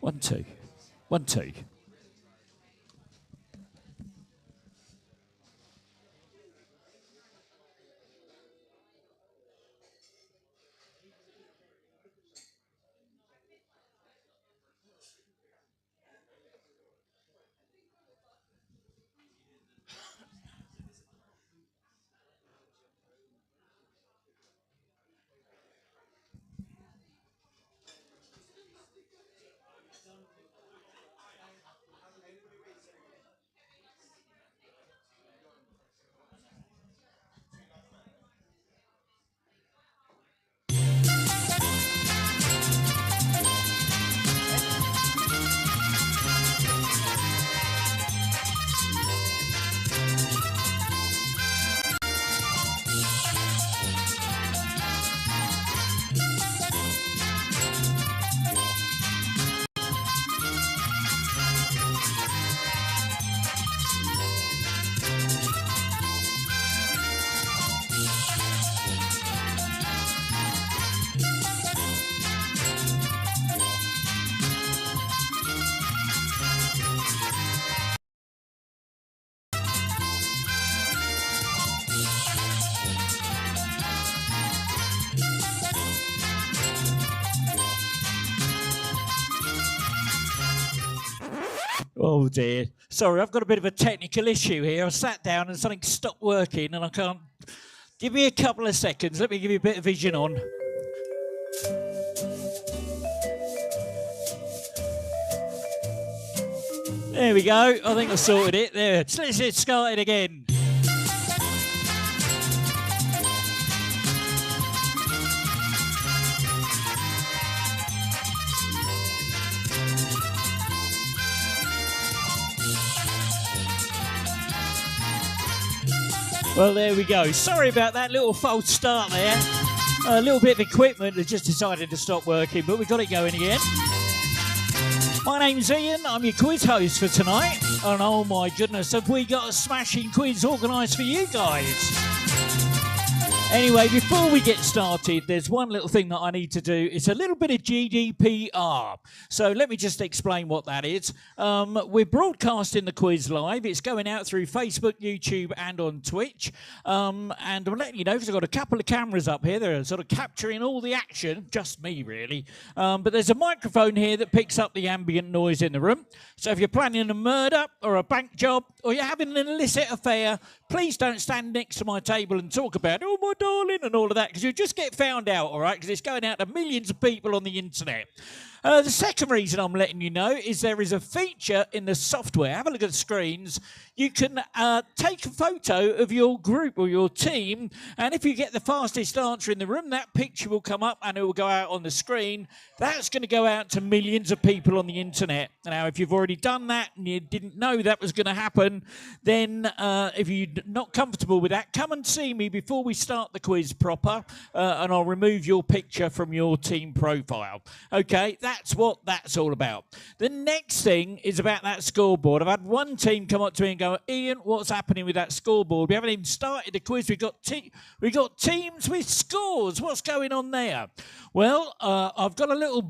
1, 2. 1, 2. Oh dear. Sorry, I've got a bit of a technical issue here. I sat down and something stopped working and I can't... Give me a couple of seconds. Let me give you a bit of vision on. There we go. I think I sorted it. There. Let's get started again. Well, there we go. Sorry about that little false start there. A little bit of equipment that just decided to stop working, but we got it going again. My name's Ian. I'm your quiz host for tonight. And oh my goodness, have we got a smashing quiz organised for you guys. Anyway, before we get started, there's one little thing that I need to do. It's a little bit of GDPR. So let me just explain what that is. We're broadcasting the quiz live. It's going out through Facebook, YouTube, and on Twitch. And I'm letting you know, because I've got a couple of cameras up here. They're sort of capturing all the action. Just me, really. But there's a microphone here that picks up the ambient noise in the room. So if you're planning a murder or a bank job or you're having an illicit affair, please don't stand next to my table and talk about, oh, my darling, and all of that, because you'll just get found out, all right, because it's going out to millions of people on the internet. The second reason I'm letting you know is there is a feature in the software. Have a look at the screens. You can take a photo of your group or your team, and if you get the fastest answer in the room, that picture will come up and it will go out on the screen. That's going to go out to millions of people on the internet. Now, if you've already done that and you didn't know that was going to happen, then if you're not comfortable with that, come and see me before we start the quiz proper, and I'll remove your picture from your team profile. Okay, that's what that's all about. The next thing is about that scoreboard. I've had one team come up to me and go, Ian, what's happening with that scoreboard? We haven't even started the quiz. We've got teams with scores. What's going on there? Well, I've got a little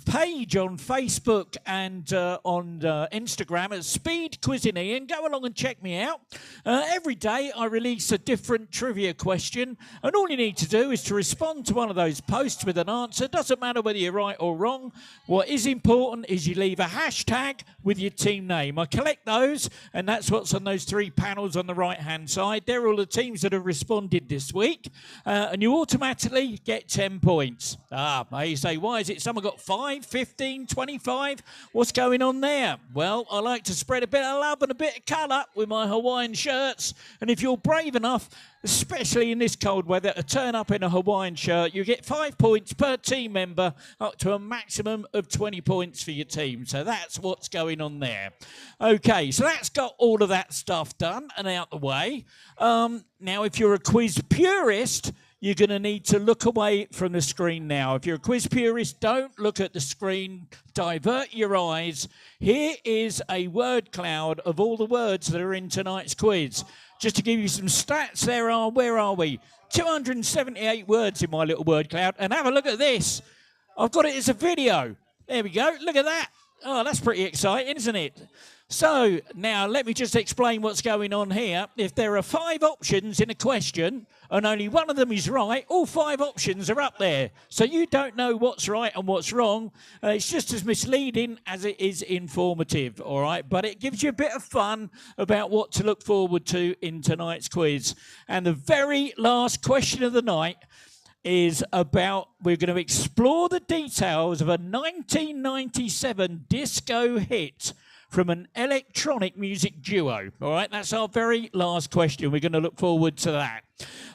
page on Facebook and on Instagram at Speed Quizzing Ian. Go along and check me out. Every day I release a different trivia question, and all you need to do is to respond to one of those posts with an answer. Doesn't matter whether you're right or wrong. What is important is you leave a hashtag with your team name. I collect those, and that's what's on those 3 panels on the right-hand side. They're all the teams that have responded this week, and you automatically get 10 points. You say, why is it someone got 5, 15, 25? What's going on there? Well, I like to spread a bit of love and a bit of colour with my Hawaiian shirts, and if you're brave enough, especially in this cold weather, to turn up in a Hawaiian shirt, you get 5 points per team member, up to a maximum of 20 points for your team. So that's what's going on there. Okay, so that's got all of that stuff done and out the way. Now, if you're a quiz purist, you're going to need to look away from the screen now. If you're a quiz purist, don't look at the screen. Divert your eyes. Here is a word cloud of all the words that are in tonight's quiz. Just to give you some stats, where are we? 278 words in my little word cloud. And have a look at this. I've got it as a video. There we go. Look at that. Oh, that's pretty exciting, isn't it? So now let me just explain what's going on here. If there are 5 options in a question and only one of them is right, all 5 options are up there. So you don't know what's right and what's wrong. It's just as misleading as it is informative, all right? But it gives you a bit of fun about what to look forward to in tonight's quiz. And the very last question of the night is about, we're going to explore the details of a 1997 disco hit from an electronic music duo. All right, that's our very last question. We're going to look forward to that.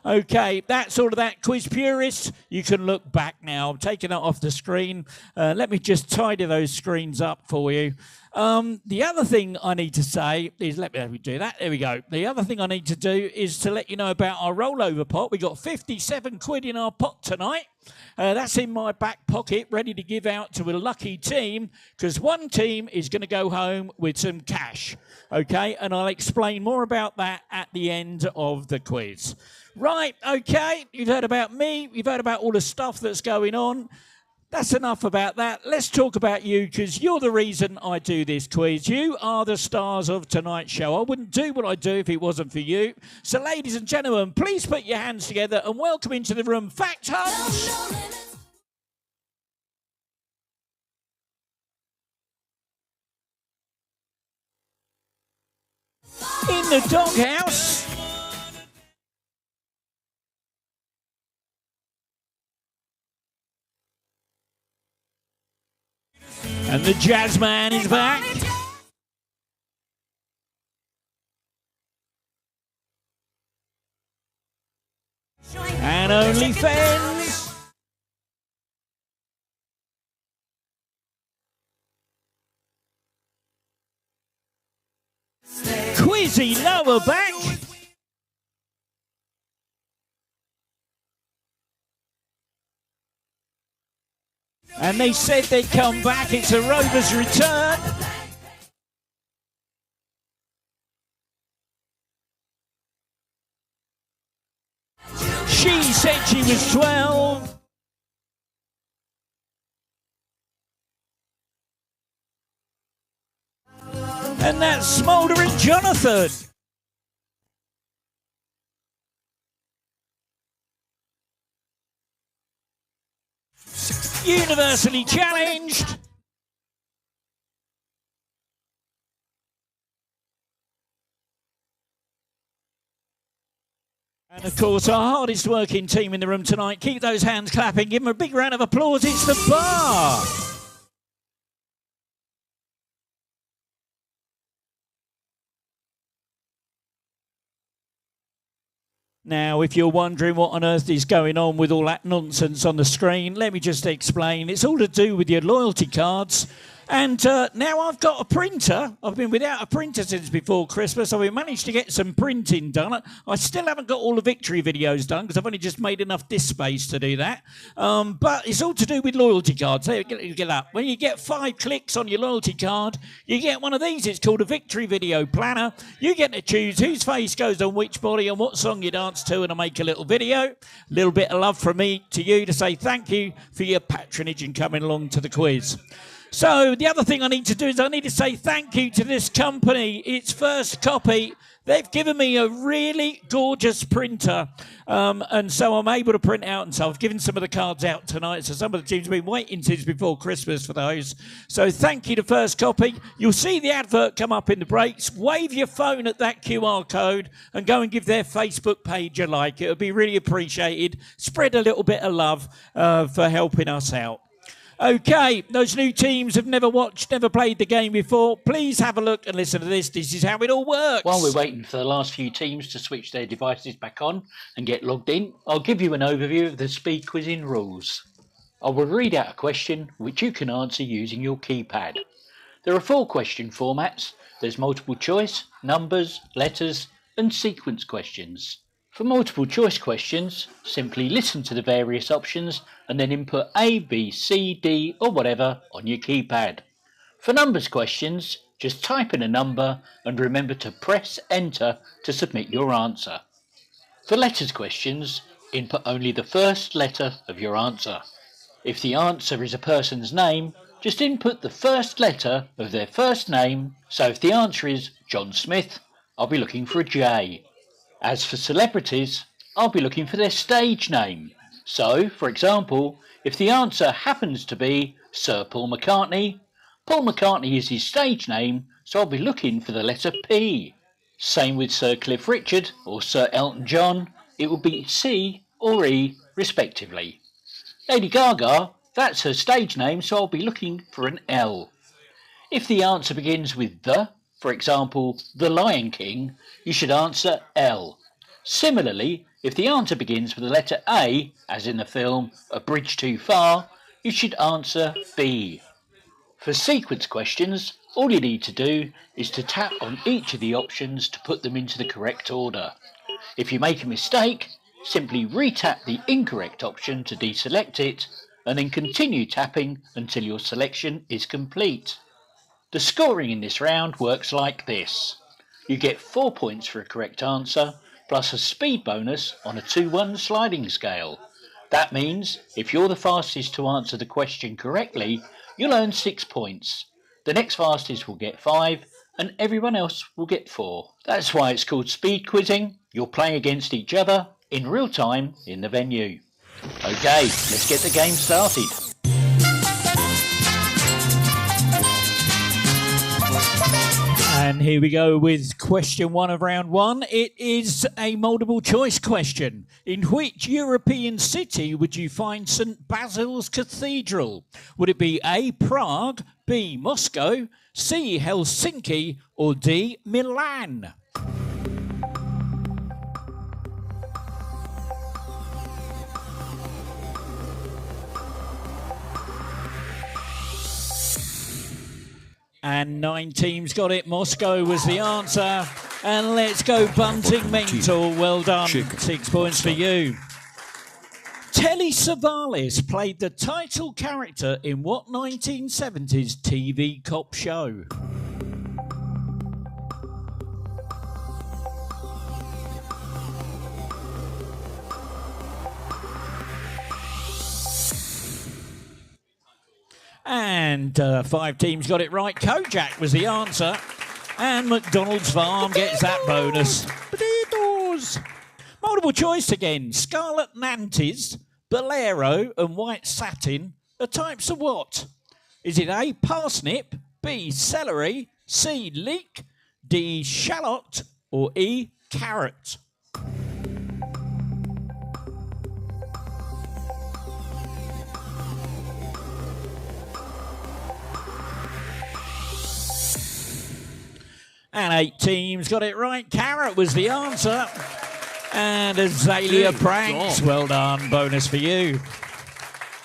Okay, that's all of that, quiz purists. You can look back now. I'm taking that off the screen. Let me just tidy those screens up for you. The other thing I need to say is, let me do that. There we go. The other thing I need to do is to let you know about our rollover pot. We got 57 quid in our pot tonight. That's in my back pocket, ready to give out to a lucky team, because one team is going to go home with some cash. Okay, and I'll explain more about that at the end of the quiz. Right, okay, you've heard about me. You've heard about all the stuff that's going on. That's enough about that. Let's talk about you, because you're the reason I do this quiz. You are the stars of tonight's show. I wouldn't do what I do if it wasn't for you. So, ladies and gentlemen, please put your hands together and welcome into the room Fact Hunts. In the doghouse. And the jazz man is back. And OnlyFans. Quizzy lower back. And they said they'd come back. It's a Rover's return. She said she was 12. And that's Smouldering Jonathan. Universally challenged. And of course, our hardest working team in the room tonight. Keep those hands clapping. Give them a big round of applause. It's the bar. Now, if you're wondering what on earth is going on with all that nonsense on the screen, let me just explain. It's all to do with your loyalty cards. And now I've got a printer. I've been without a printer since before Christmas, so we managed to get some printing done. I still haven't got all the victory videos done because I've only just made enough disk space to do that. But it's all to do with loyalty cards. There, get up. When you get 5 clicks on your loyalty card, you get one of these. It's called a victory video planner. You get to choose whose face goes on which body and what song you dance to, and I make a little video. A little bit of love from me to you to say thank you for your patronage and coming along to the quiz. So the other thing I need to do is I need to say thank you to this company. It's First Copy. They've given me a really gorgeous printer, and so I'm able to print out. And so I've given some of the cards out tonight. So some of the teams have been waiting since before Christmas for those. So thank you to First Copy. You'll see the advert come up in the breaks. Wave your phone at that QR code and go and give their Facebook page a like. It would be really appreciated. Spread a little bit of love for helping us out. Okay, those new teams have never watched, never played the game before. Please have a look and listen to this. This is how it all works. While we're waiting for the last few teams to switch their devices back on and get logged in, I'll give you an overview of the speed quizzing rules. I will read out a question which you can answer using your keypad. There are 4 question formats. There's multiple choice, numbers, letters, and sequence questions. For multiple choice questions, simply listen to the various options and then input A, B, C, D or whatever on your keypad. For numbers questions, just type in a number and remember to press enter to submit your answer. For letters questions, input only the first letter of your answer. If the answer is a person's name, just input the first letter of their first name. So if the answer is John Smith, I'll be looking for a J. As for celebrities, I'll be looking for their stage name. So, for example, if the answer happens to be Sir Paul McCartney is his stage name, so I'll be looking for the letter P. Same with Sir Cliff Richard or Sir Elton John, it will be C or E respectively. Lady Gaga, that's her stage name, so I'll be looking for an L. If the answer begins with the, for example, The Lion King, you should answer L. Similarly, if the answer begins with the letter A, as in the film A Bridge Too Far, you should answer B. For sequence questions, all you need to do is to tap on each of the options to put them into the correct order. If you make a mistake, simply re-tap the incorrect option to deselect it, and then continue tapping until your selection is complete. The scoring in this round works like this. You get 4 points for a correct answer, plus a speed bonus on a 2-1 sliding scale. That means if you're the fastest to answer the question correctly, you'll earn 6 points. The next fastest will get 5, and everyone else will get 4. That's why it's called speed quizzing. You're playing against each other in real time in the venue. Okay, let's get the game started. And here we go with question 1 of round 1. It is a multiple choice question. In which European city would you find St. Basil's Cathedral? Would it be A, Prague, B, Moscow, C, Helsinki, or D, Milan? And 9 teams got it. Moscow was the answer. And let's go bunting mental. Well done. 6 points for you. Telly Savalas played the title character in what 1970s TV cop show? And 5 teams got it right. Kojak was the answer. And McDonald's Farm gets that bonus. Potatoes. Multiple choice again. Scarlet Mantis, Bolero and White Satin are types of what? Is it A, parsnip, B, celery, C, leek, D, shallot, or E, carrot? And 8 teams got it right. Carrot was the answer. And Azalea Pranks. Well done. Bonus for you.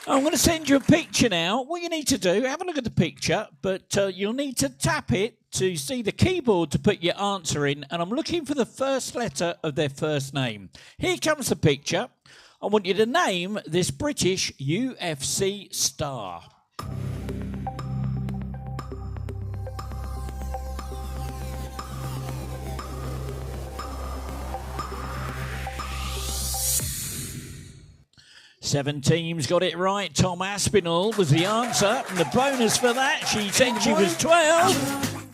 I'm going to send you a picture now. What you need to do, have a look at the picture, but you'll need to tap it to see the keyboard to put your answer in. And I'm looking for the first letter of their first name. Here comes the picture. I want you to name this British UFC star. Seven teams got it right. Tom Aspinall was the answer. And the bonus for that, she said she was 12.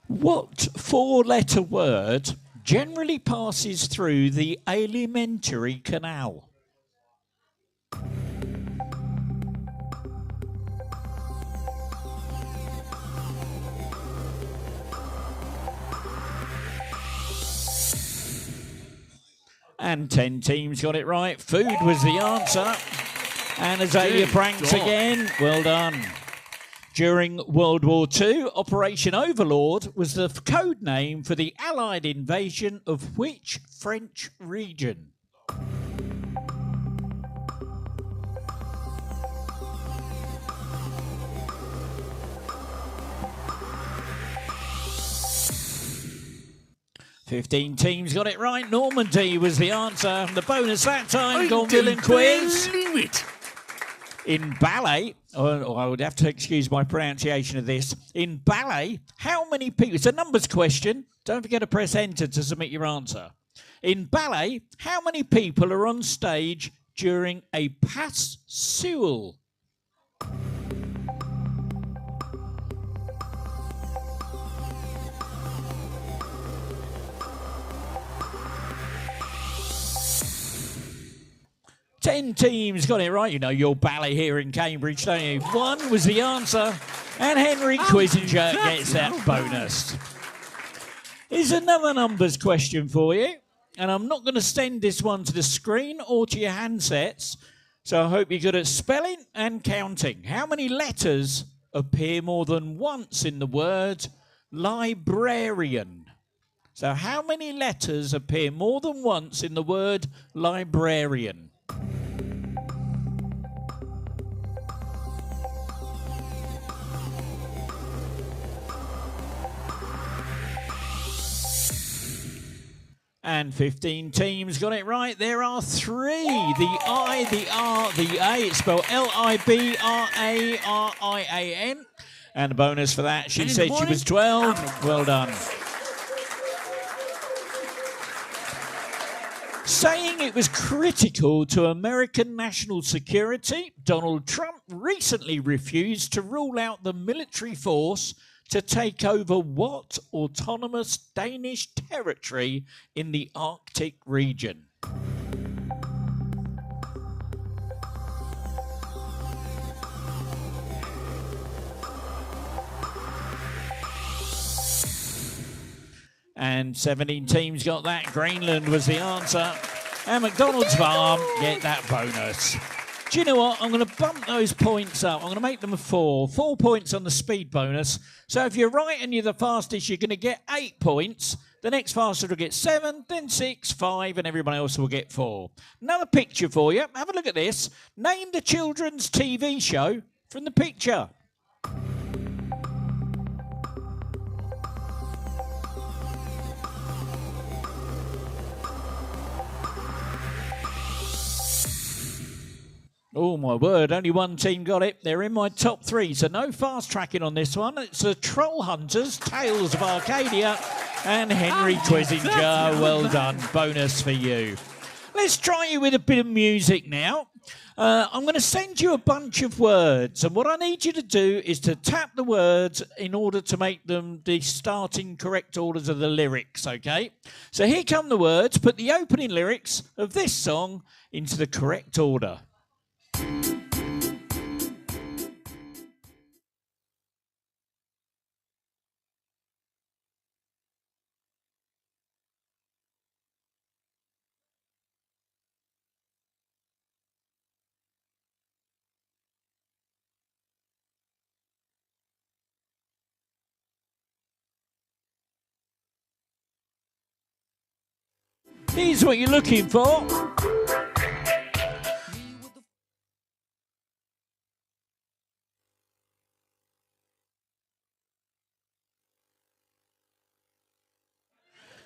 What 4-letter word generally passes through the alimentary canal? And 10 teams got it right. Food was the answer. And Azalea Pranks again. Well done. During World War II, Operation Overlord was the code name for the Allied invasion of which French region? Fifteen teams got it right. Normandy was the answer. The bonus that time, Gone Villain Quiz. In ballet, or I would have to excuse my pronunciation of this. In ballet, how many people... It's a numbers question. Don't forget to press enter to submit your answer. In ballet, how many people are on stage during a pas seul? Ten teams got it right. You know your ballet here in Cambridge, don't you? One was the answer, and Henry Quissinger gets that bonus. Here's another numbers question for you, and I'm not going to send this one to the screen or to your handsets, so I hope you're good at spelling and counting. How many letters appear more than once in the word librarian? So how many letters appear more than once in the word librarian? And 15 teams got it right. There are 3. The I, the R, the A. It's spelled Librarian. And a bonus for that. She said she was 12. Well done. Saying it was critical to American national security, Donald Trump recently refused to rule out the military force to take over what autonomous Danish territory in the Arctic region? And 17 teams got that. Greenland was the answer. And McDonald's Farm get that bonus. Do you know what? I'm going to bump those points up. I'm going to make them 4. 4 points on the speed bonus. So if you're right and you're the fastest, you're going to get 8 points. The next fastest will get 7, then 6, 5, and everyone else will get 4. Another picture for you. Have a look at this. Name the children's TV show from the picture. Oh, my word, only one team got it. They're in my top 3, so no fast tracking on this one. It's the Troll Hunters, Tales of Arcadia, and Henry Quissinger. Well done. Bonus for you. Let's try you with a bit of music now. I'm going to send you a bunch of words, and what I need you to do is to tap the words in order to make them the starting correct orders of the lyrics, okay? So here come the words. Put the opening lyrics of this song into the correct order. Here's what you're looking for.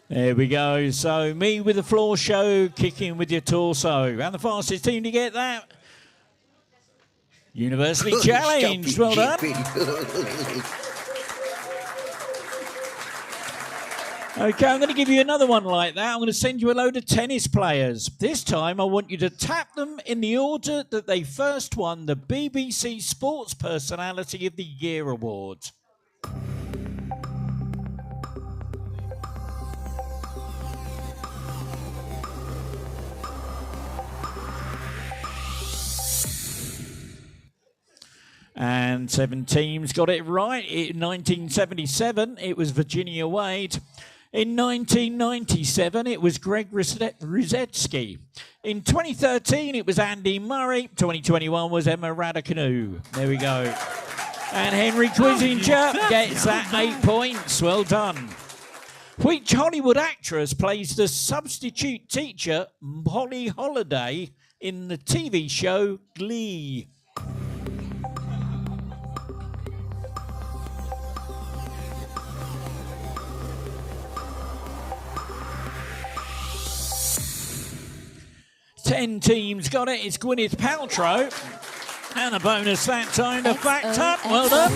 There we go. So, me with the floor show, kicking with your torso. And the fastest team to get that. Universally challenged. Well done. Okay, I'm going to give you another one like that. I'm going to send you a load of tennis players. This time, I want you to tap them in the order that they first won the BBC Sports Personality of the Year award. And 7 teams got it right. In 1977, it was Virginia Wade. In 1997, it was Greg Ruzetsky. In 2013, it was Andy Murray. 2021 was Emma Raducanu. There we go. And Henry Quissinger gets that 8 points. Well done. Which Hollywood actress plays the substitute teacher, Holly Holiday, in the TV show Glee? Ten teams got it. It's Gwyneth Paltrow. And a bonus that time to fact up. Well done.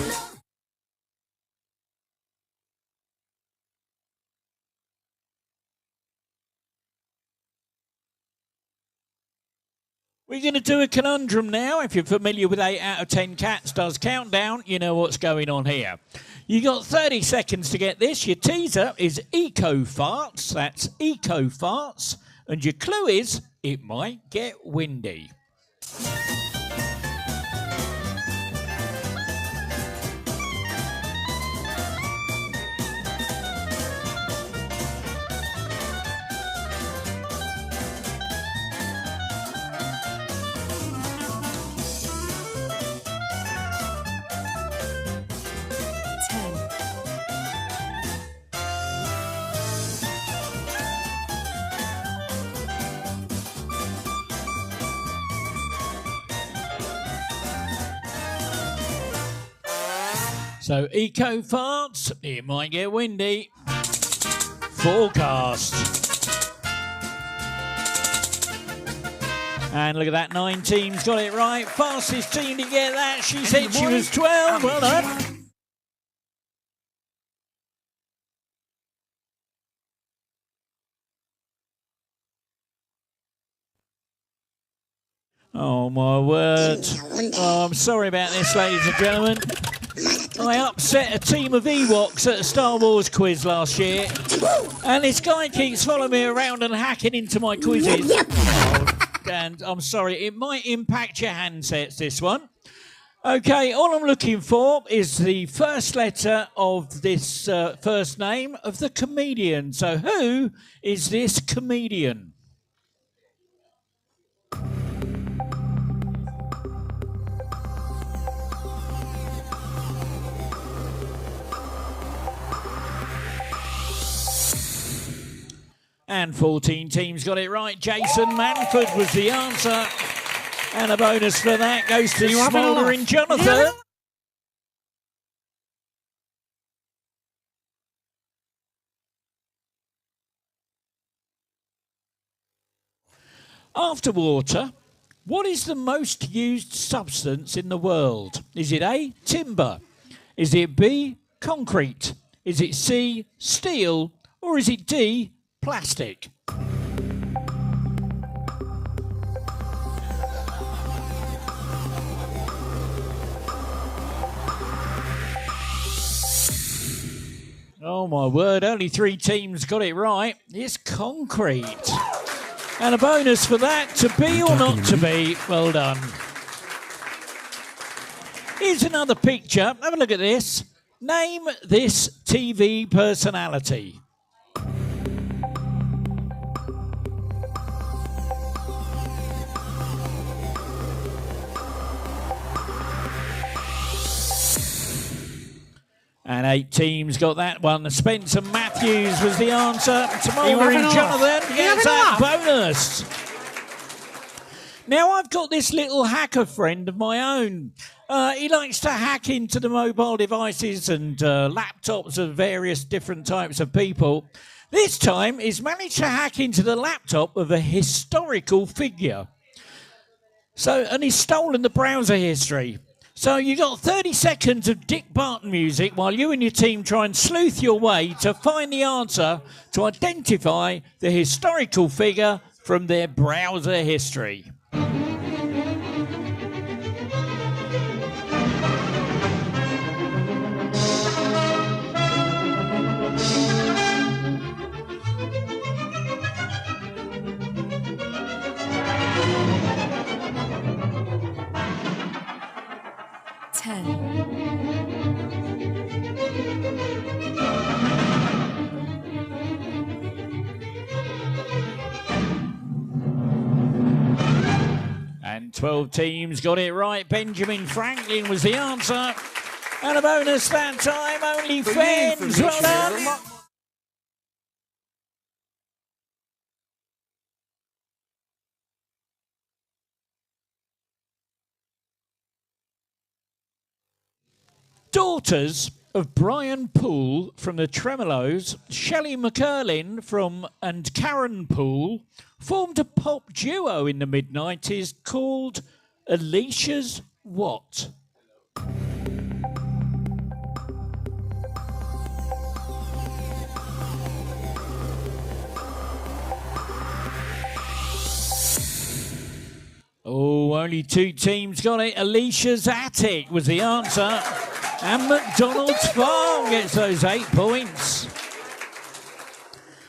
We're going to do a conundrum now. If you're familiar with 8 out of 10 Cats Does Countdown, you know what's going on here. You got 30 seconds to get this. Your teaser is eco-farts. That's eco-farts. And your clue is, it might get windy. So, eco-farts, it might get windy. Forecast. And look at that, 9 teams got it right. Fastest team to get that. She said she was 12. Well done. Oh, my word. Oh, I'm sorry about this, ladies and gentlemen. I upset a team of Ewoks at a Star Wars quiz last year, and this guy keeps following me around and hacking into my quizzes. Oh, and I'm sorry, it might impact your handsets, this one. Okay, all I'm looking for is the first letter of this first name of the comedian. So who is this comedian? And 14 teams got it right. Jason Manford was the answer. And a bonus for that goes to Smouldering Jonathan. After water, what is the most used substance in the world? Is it A, timber? Is it B, concrete? Is it C, steel? Or is it D, plastic? Oh my word, only 3 teams got it right. It's concrete. And a bonus for that, to be or not to be. Well done. Here's another picture. Have a look at this. Name this TV personality. And 8 teams got that one. Spencer Matthews was the answer. Smouldering Jonathan gets that bonus. Now I've got this little hacker friend of my own. He likes to hack into the mobile devices and laptops of various different types of people. This time he's managed to hack into the laptop of a historical figure. And he's stolen the browser history. So you got 30 seconds of Dick Barton music while you and your team try and sleuth your way to find the answer to identify the historical figure from their browser history. And 12 teams got it right. Benjamin Franklin was the answer. And a bonus that time, only Fens. Well done. Daughters of Brian Poole from the Tremolos, Shelley McCurlin and Karen Poole formed a pop duo in the mid-90s called Alicia's what? Oh, only 2 teams got it. Alicia's Attic was the answer. And McDonald's Farm gets those 8 points.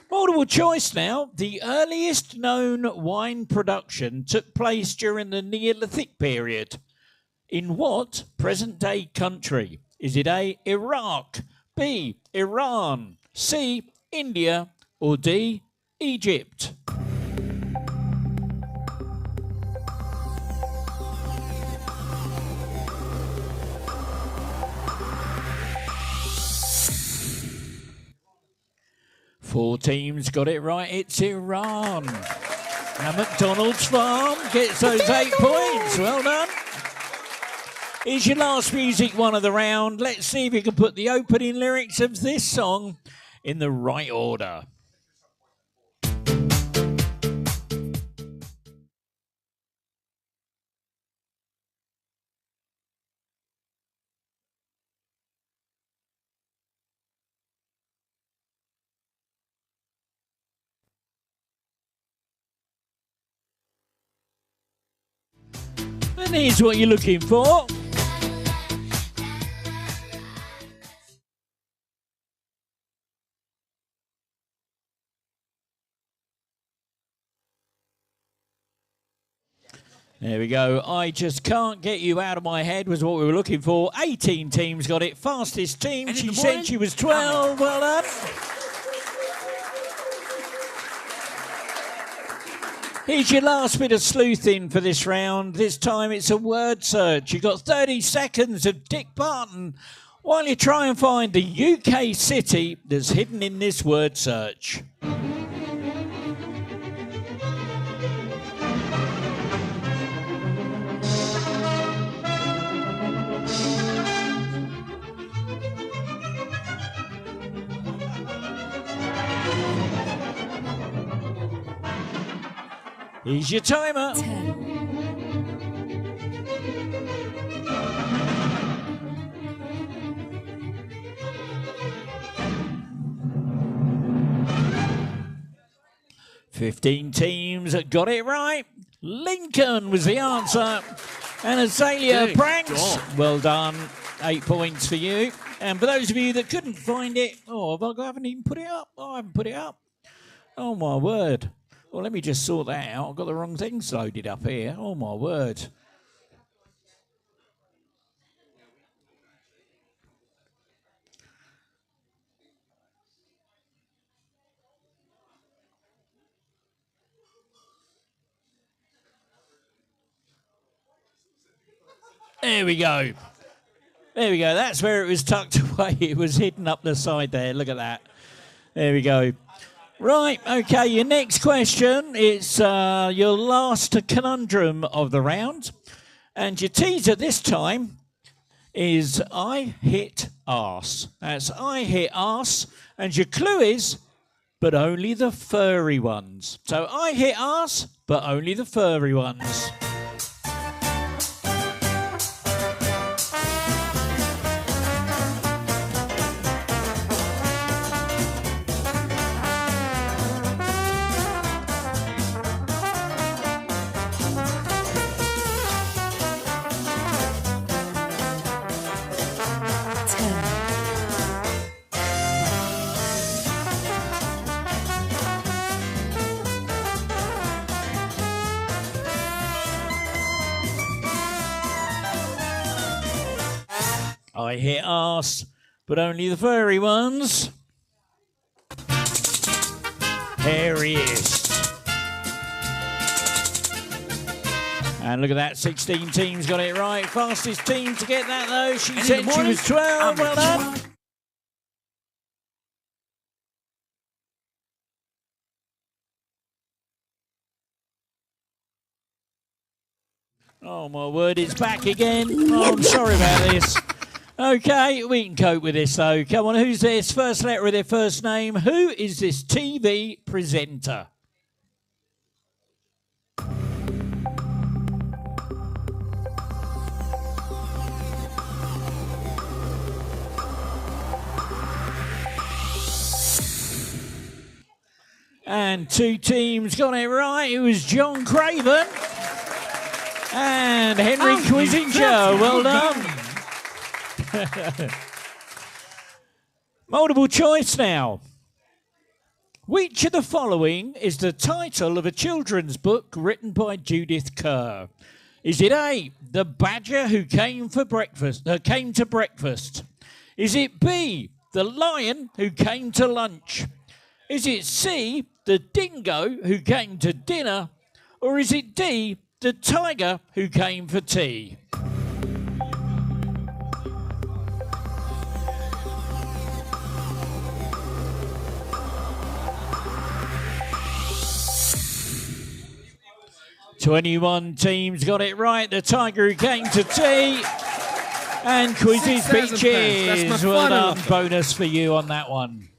Multiple choice now. The earliest known wine production took place during the Neolithic period. In what present-day country? Is it A, Iraq, B, Iran, C, India, or D, Egypt? Four teams got it right. It's Iran. And McDonald's Farm gets those 8 points. Well done. Here's your last music one of the round. Let's see if you can put the opening lyrics of this song in the right order. And here's what you're looking for. There we go. I just can't get you out of my head was what we were looking for. 18 teams got it. Fastest team. She said she was 12. Well done. Here's your last bit of sleuthing for this round. This time it's a word search. You've got 30 seconds of Dick Barton while you try and find the UK city that's hidden in this word search. Here's your timer. 10. 15 teams that got it right. Lincoln was the answer. And Azalea Pranks, well done. 8 points for you. And for those of you that couldn't find it, I haven't even put it up. I haven't put it up. Oh, my word. Well, let me just sort that out. I've got the wrong things loaded up here. Oh, my word. There we go. There we go. That's where it was tucked away. It was hidden up the side there. Look at that. There we go. Right, okay, your next question is your last conundrum of the round. And your teaser this time is I hit arse. That's I hit arse. And your clue is, but only the furry ones. So I hit arse, but only the furry ones. I hit arse, but only the furry ones. Here he is. And look at that, 16 teams got it right. Fastest team to get that, though. She said she was 12. Well done. Oh, my word, it's back again. Oh, I'm sorry about this. Okay, we can cope with this, though. Come on, who's this? First letter of their first name. Who is this TV presenter? And 2 teams got it right. It was John Craven and Henry Quizinger. Well done. Multiple choice now. Which of the following is the title of a children's book written by Judith Kerr? Is it A, The Badger Who Came to Breakfast? Is it B, The Lion Who Came to Lunch? Is it C, The Dingo Who Came to Dinner? Or is it D, The Tiger Who Came for Tea? "21 teams got it right. The Tiger Who Came to Tea." And Quizzes Peaches. Well done. Bonus for you on that one.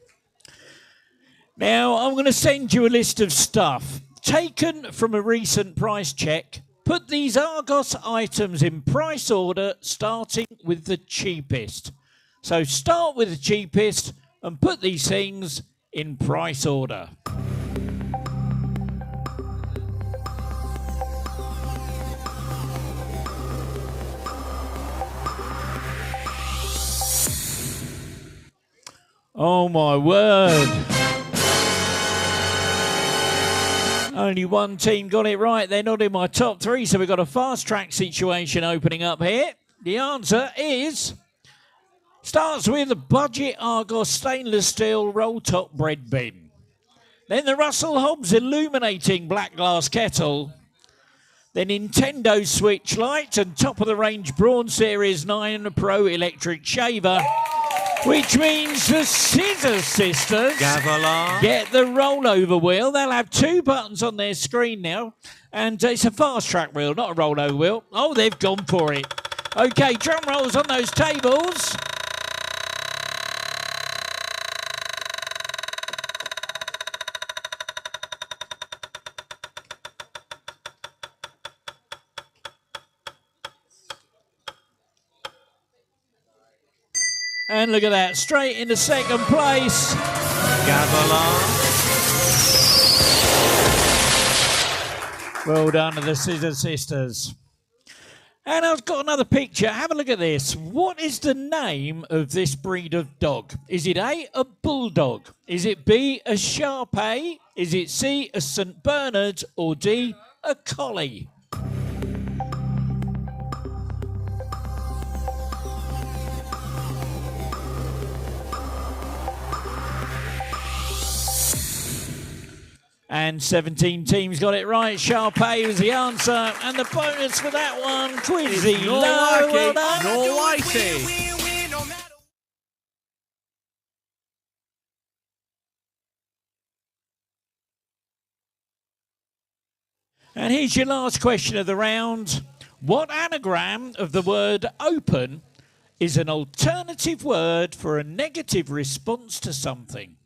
Now, I'm going to send you a list of stuff taken from a recent price check. Put these Argos items in price order, starting with the cheapest. So start with the cheapest and put these things in price order. Oh my word. Only 1 team got it right. They're not in my top 3, so we've got a fast track situation opening up here. The answer is, starts with the budget Argos stainless steel roll top bread bin. Then the Russell Hobbs illuminating black glass kettle. The Nintendo Switch Lite and top of the range Braun Series 9 Pro electric shaver. Which means the Scissor Sisters get the rollover wheel. They'll have 2 buttons on their screen now. And it's a fast track wheel, not a rollover wheel. Oh, they've gone for it. Okay, drum rolls on those tables. And look at that, straight into second place. Well done to the Scissor Sisters. And I've got another picture. Have a look at this. What is the name of this breed of dog? Is it A, a Bulldog? Is it B, a Shar-Pei? Is it C, a St. Bernard? Or D, a Collie? And 17 teams got it right. Shar-Pei was the answer. And the bonus for that one, Quizzy Low. Well done. And here's your last question of the round. What anagram of the word open is an alternative word for a negative response to something?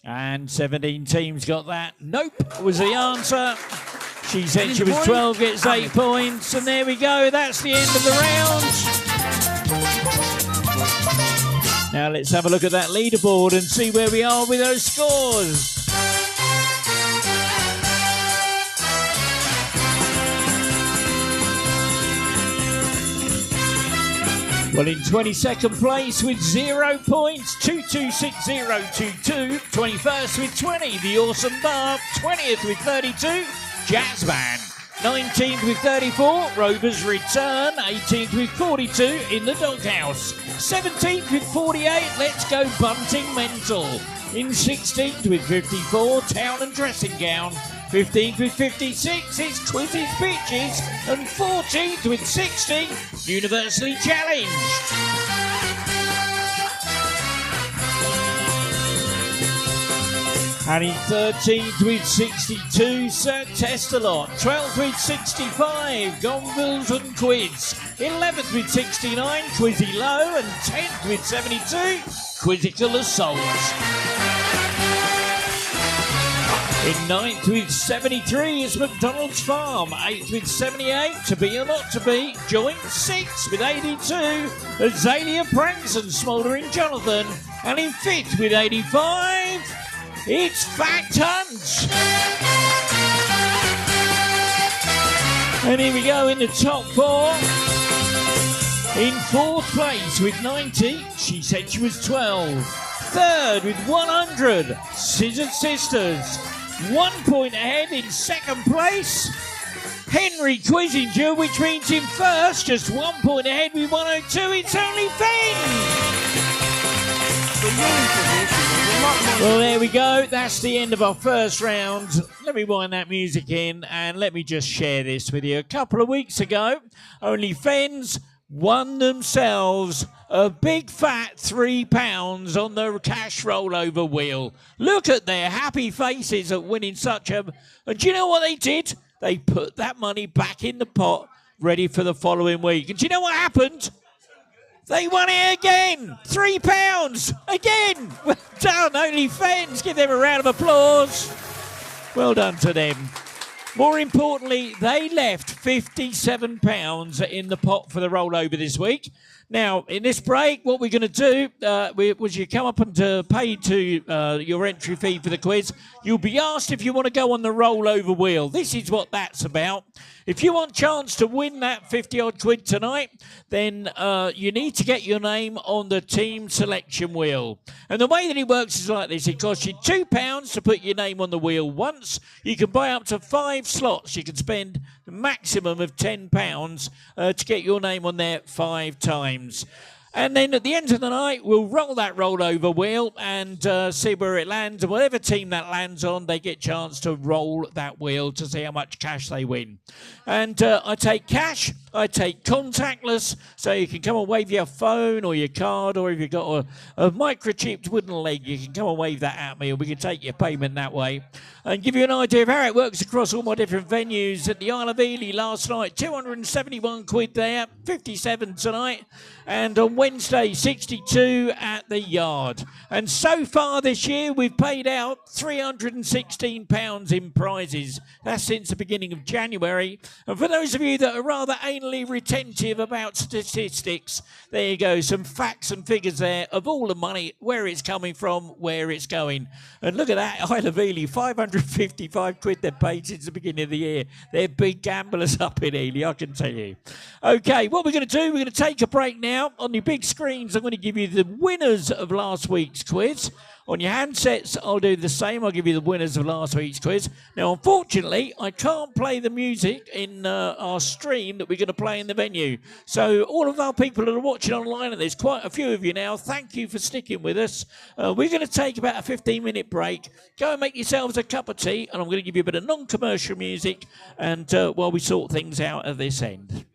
And 17 teams got that. Nope was the answer. She said she was 12, gets 8 points. And there we go. That's the end of the round. Now let's have a look at that leaderboard and see where we are with those scores. Well, in 22nd place with 0 points, 226022. 21st with 20, the Awesome Bar. 20th with 32, Jazz Band. 19th with 34, Rover's Return. 18th with 42, In the Doghouse. 17th with 48, Let's Go Bunting Mental. In 16th with 54, Town and Dressing Gown. 15th with 56, it's Quizzes Bitches. And 14th with 60, Universally Challenged. And in 13th with 62, Sir Testalot. 12th with 65, Gonville and Quiz. 11th with 69, Quizzy Low. And 10th with 72, Quizzical Assault. In ninth with 73 is McDonald's Farm. 8th with 78, To Be or Not To Be. Joint 6th with 82, Azalea Pranks and Smouldering Jonathan. And in 5th with 85, it's Fact Hunt. And here we go in the top 4. In 4th place with 90, She Said She Was 12. 3rd with 100, Scissored Sisters. 1 point ahead in 2nd place, Henry Quizinger, which means in 1st, just 1 point ahead with 102, it's only Finn! Well, there we go. That's the end of our first round. Let me wind that music in and let me just share this with you. A couple of weeks ago, Only Fens won themselves a big fat £3 on the cash rollover wheel. Look at their happy faces at winning such a... And do you know what they did? They put that money back in the pot, ready for the following week. And do you know what happened? They won it again! £3! Again! Well done, Only Fens. Give them a round of applause. Well done to them. More importantly, they left £57 in the pot for the rollover this week. Now, in this break, what we're going to do was you come up and pay to your entry fee for the quiz. You'll be asked if you want to go on the rollover wheel. This is what that's about. If you want a chance to win that 50-odd quid tonight, then you need to get your name on the team selection wheel. And the way that it works is like this. It costs you £2 to put your name on the wheel once. You can buy up to 5 slots. You can spend a maximum of £10 to get your name on there 5 times. And then at the end of the night, we'll roll that rollover wheel and see where it lands. And whatever team that lands on, they get a chance to roll that wheel to see how much cash they win. And I take cash, I take contactless, so you can come and wave your phone or your card, or if you've got a microchipped wooden leg, you can come and wave that at me, and we can take your payment that way. And give you an idea of how it works across all my different venues. At the Isle of Ely last night, 271 quid there, 57 tonight. And on Wednesday, 62 at the Yard. And so far this year, we've paid out £316 in prizes. That's since the beginning of January. And for those of you that are rather anally retentive about statistics, there you go, some facts and figures there of all the money, where it's coming from, where it's going. And look at that, Isle of Ely, 555 quid they've paid since the beginning of the year. They're big gamblers up in Ely, I can tell you. Okay, what we're going to do, we're going to take a break now. On your big screens, I'm going to give you the winners of last week's quiz. On your handsets, I'll do the same. I'll give you the winners of last week's quiz. Now, unfortunately, I can't play the music in our stream that we're going to play in the venue. So all of our people that are watching online, and there's quite a few of you now, thank you for sticking with us. We're going to take about a 15-minute break. Go and make yourselves a cup of tea, and I'm going to give you a bit of non-commercial music and while we sort things out at this end.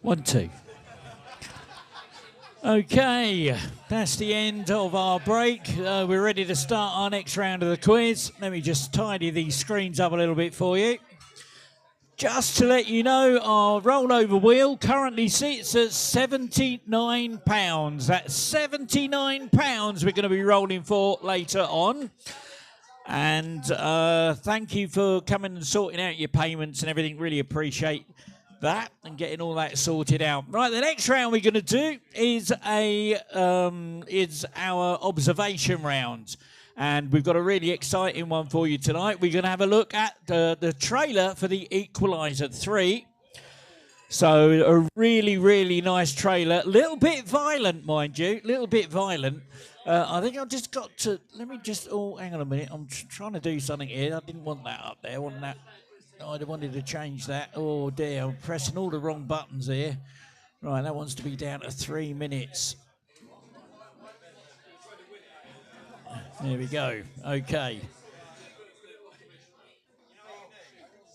1, 2. Okay, that's the end of our break. We're ready to start our next round of the quiz. Let me just tidy these screens up a little bit for you. Just to let you know, our rollover wheel currently sits at £79. That's £79 we're going to be rolling for later on. And thank you for coming and sorting out your payments and everything. Really appreciate that and getting all that sorted out. Right, the next round we're going to do is our observation round. And we've got a really exciting one for you tonight. We're going to have a look at the trailer for The Equalizer 3. So a really, really nice trailer. A little bit violent, mind you. A little bit violent. I think I've just got to... Let me just... Oh, hang on a minute. I'm trying to do something here. I didn't want that up there. I wanted that... I wanted to change that. Oh, dear. I'm pressing all the wrong buttons here. Right, that wants to be down to 3 minutes. There we go. Okay.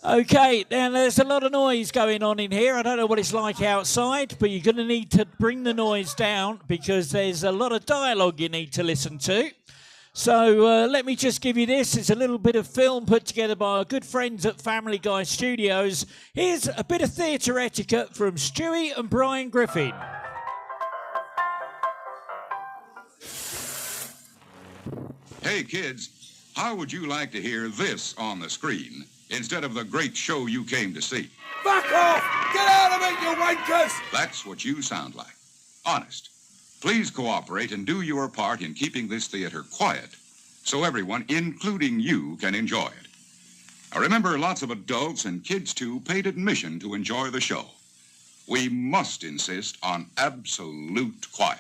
Okay, now there's a lot of noise going on in here. I don't know what it's like outside, but you're going to need to bring the noise down because there's a lot of dialogue you need to listen to. So let me just give you this. It's a little bit of film put together by our good friends at Family Guy Studios. Here's a bit of theatre etiquette from Stewie and Brian Griffin. Hey, kids, how would you like to hear this on the screen instead of the great show you came to see? Back off! Get out of it, you wankers! That's what you sound like. Honest. Please cooperate and do your part in keeping this theater quiet so everyone, including you, can enjoy it. Now remember, lots of adults and kids, too, paid admission to enjoy the show. We must insist on absolute quiet.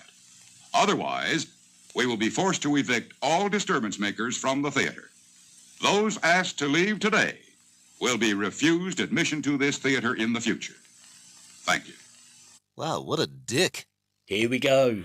Otherwise, we will be forced to evict all disturbance makers from the theater. Those asked to leave today will be refused admission to this theater in the future. Thank you. Wow, what a dick. Here we go.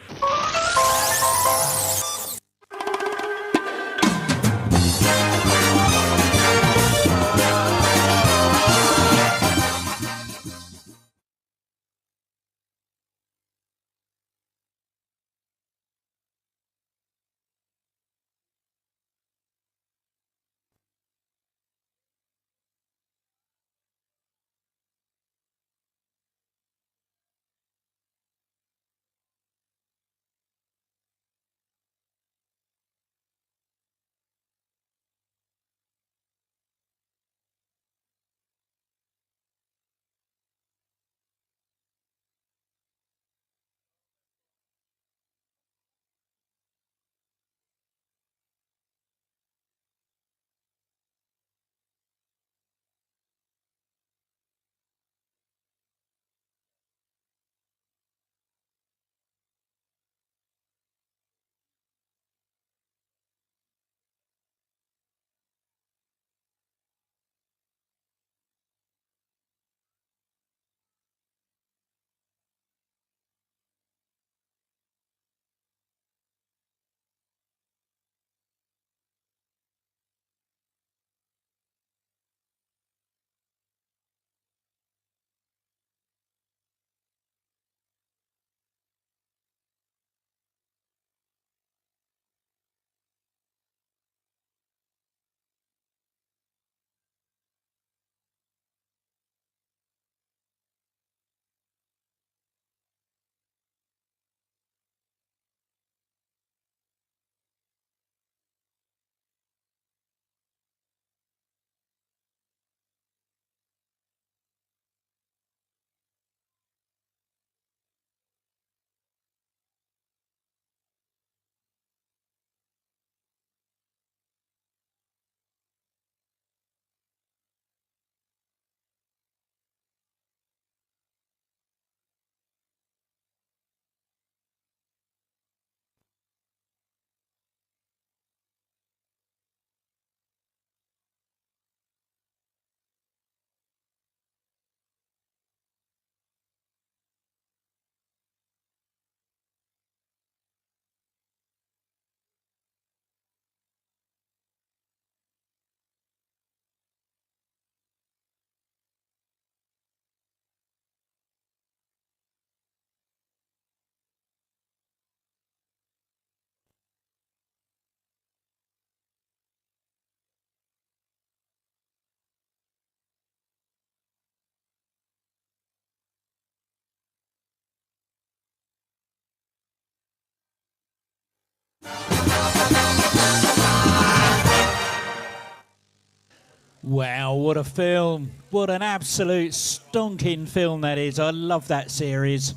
Wow, what a film. What an absolute stonking film that is. I love that series.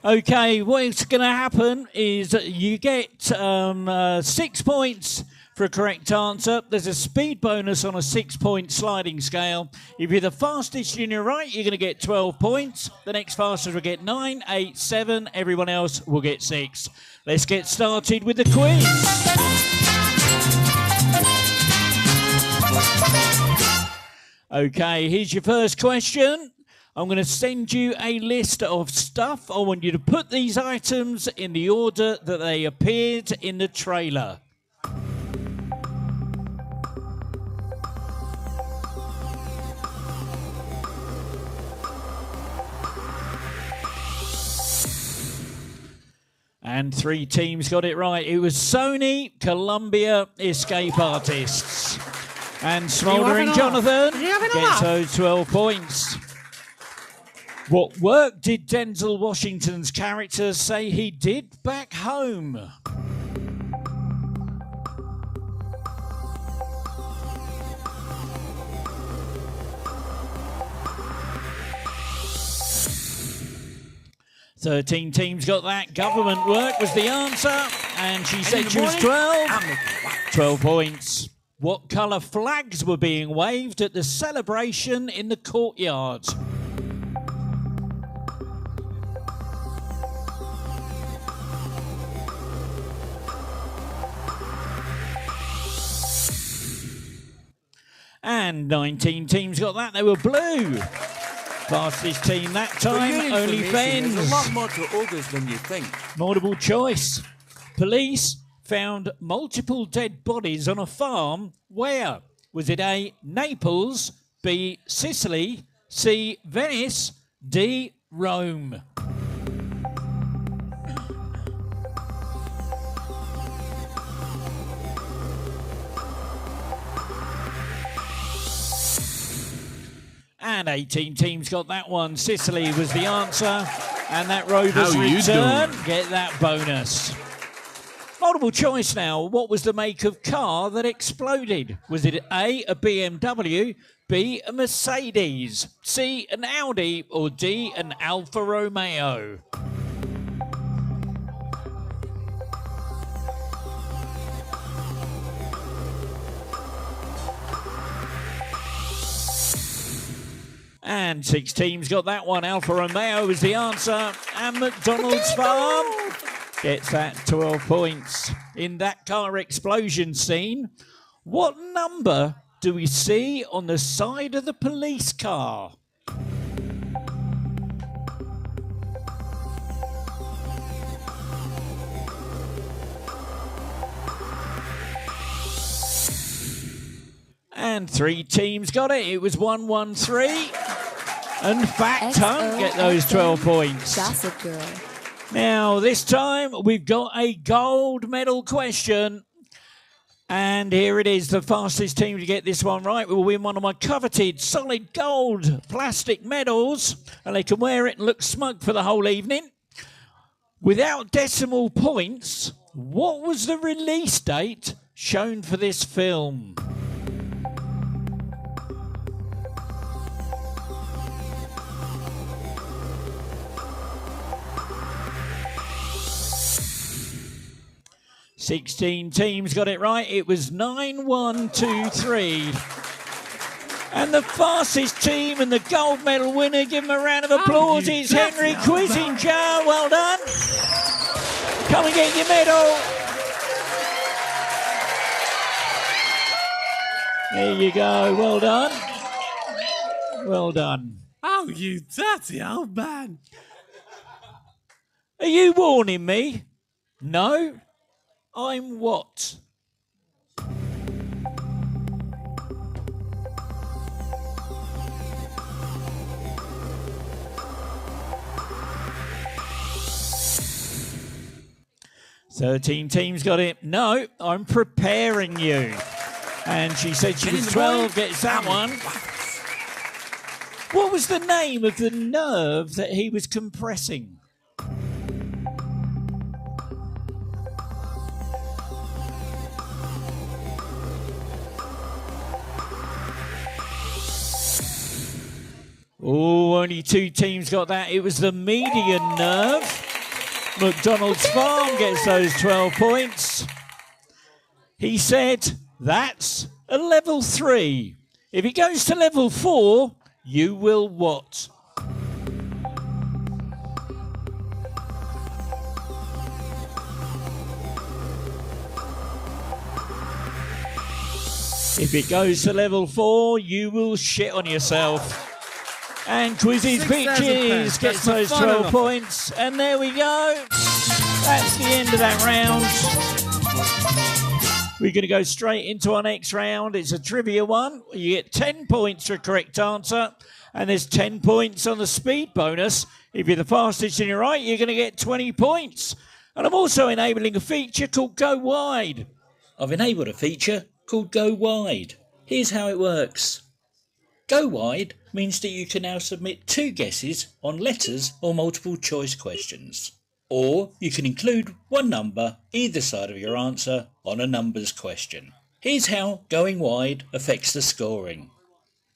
Okay, what's going to happen is you get 6 points for a correct answer. There's a speed bonus on a 6-point sliding scale. If you're the fastest and you're right, you're going to get 12 points. The next fastest will get 9, 8, 7. Everyone else will get 6. Let's get started with the quiz. Okay, here's your first question. I'm going to send you a list of stuff. I want you to put these items in the order that they appeared in the trailer. And 3 teams got it right. It was Sony, Columbia, Escape Artists. And Smouldering Jonathan gets those 12 points. What work did Denzel Washington's character say he did back home? Thirteen teams got that. Government work was the answer. And she said she was 12. 12 points. What colour flags were being waved at the celebration in the courtyard? And 19 teams got that. They were blue. Fastest team that time, only Fens. There's a lot more to August than you think. Multiple choice. Police found multiple dead bodies on a farm. Where? Was it A, Naples, B, Sicily, C, Venice, D, Rome? And 18 teams got that one. Sicily was the answer. And that Rover's return. Get that bonus. Multiple choice now. What was the make of car that exploded? Was it A, a BMW, B, a Mercedes, C, an Audi, or D, an Alfa Romeo? And 6 teams got that one. Alfa Romeo was the answer. And McDonald's Farm gets that 12 points. In that car explosion scene, what number do we see on the side of the police car? And 3 teams got it. It was 113. And Fat Tongue get those 12 points. Gossip Girl. Now, this time, we've got a gold medal question. And here it is. The fastest team to get this one right will win one of my coveted solid gold plastic medals. And they can wear it and look smug for the whole evening. Without decimal points, what was the release date shown for this film? Sixteen teams got it right. It was 9123. And the fastest team and the gold medal winner, give him a round of applause, is Henry Quizinger. Well done. Come and get your medal. There you go. Well done. Well done. Oh, you dirty old man. Are you warning me? No. I'm what? Thirteen teams got it. No, I'm preparing you. And she said she was 12, gets that one. What was the name of the nerve that he was compressing? Oh, only 2 teams got that. It was the median nerve. McDonald's Farm gets those 12 points. He said, that's a level 3. If it goes to level 4, you will what? If it goes to level 4, you will shit on yourself. And Quizzes Bitches gets those 12 points. And there we go. That's the end of that round. We're going to go straight into our next round. It's a trivia one. You get 10 points for a correct answer. And there's 10 points on the speed bonus. If you're the fastest in your right, you're going to get 20 points. And I'm also enabling a feature called Go Wide. I've enabled a feature called Go Wide. Here's how it works. Go Wide means that you can now submit 2 guesses on letters or multiple choice questions. Or you can include 1 number either side of your answer on a numbers question. Here's how going wide affects the scoring.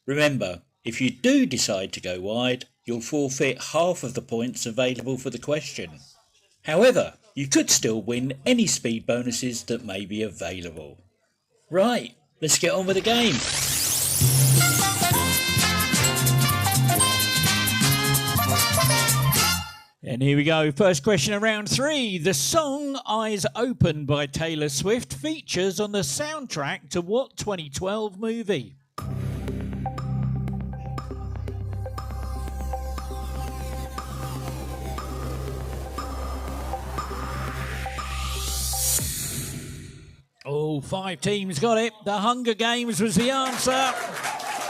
Remember, if you do decide to go wide, you'll forfeit half of the points available for the question. However, you could still win any speed bonuses that may be available. Right, let's get on with the game. And here we go. First question of round 3. The song Eyes Open by Taylor Swift features on the soundtrack to what 2012 movie? Oh, 5 teams got it. The Hunger Games was the answer.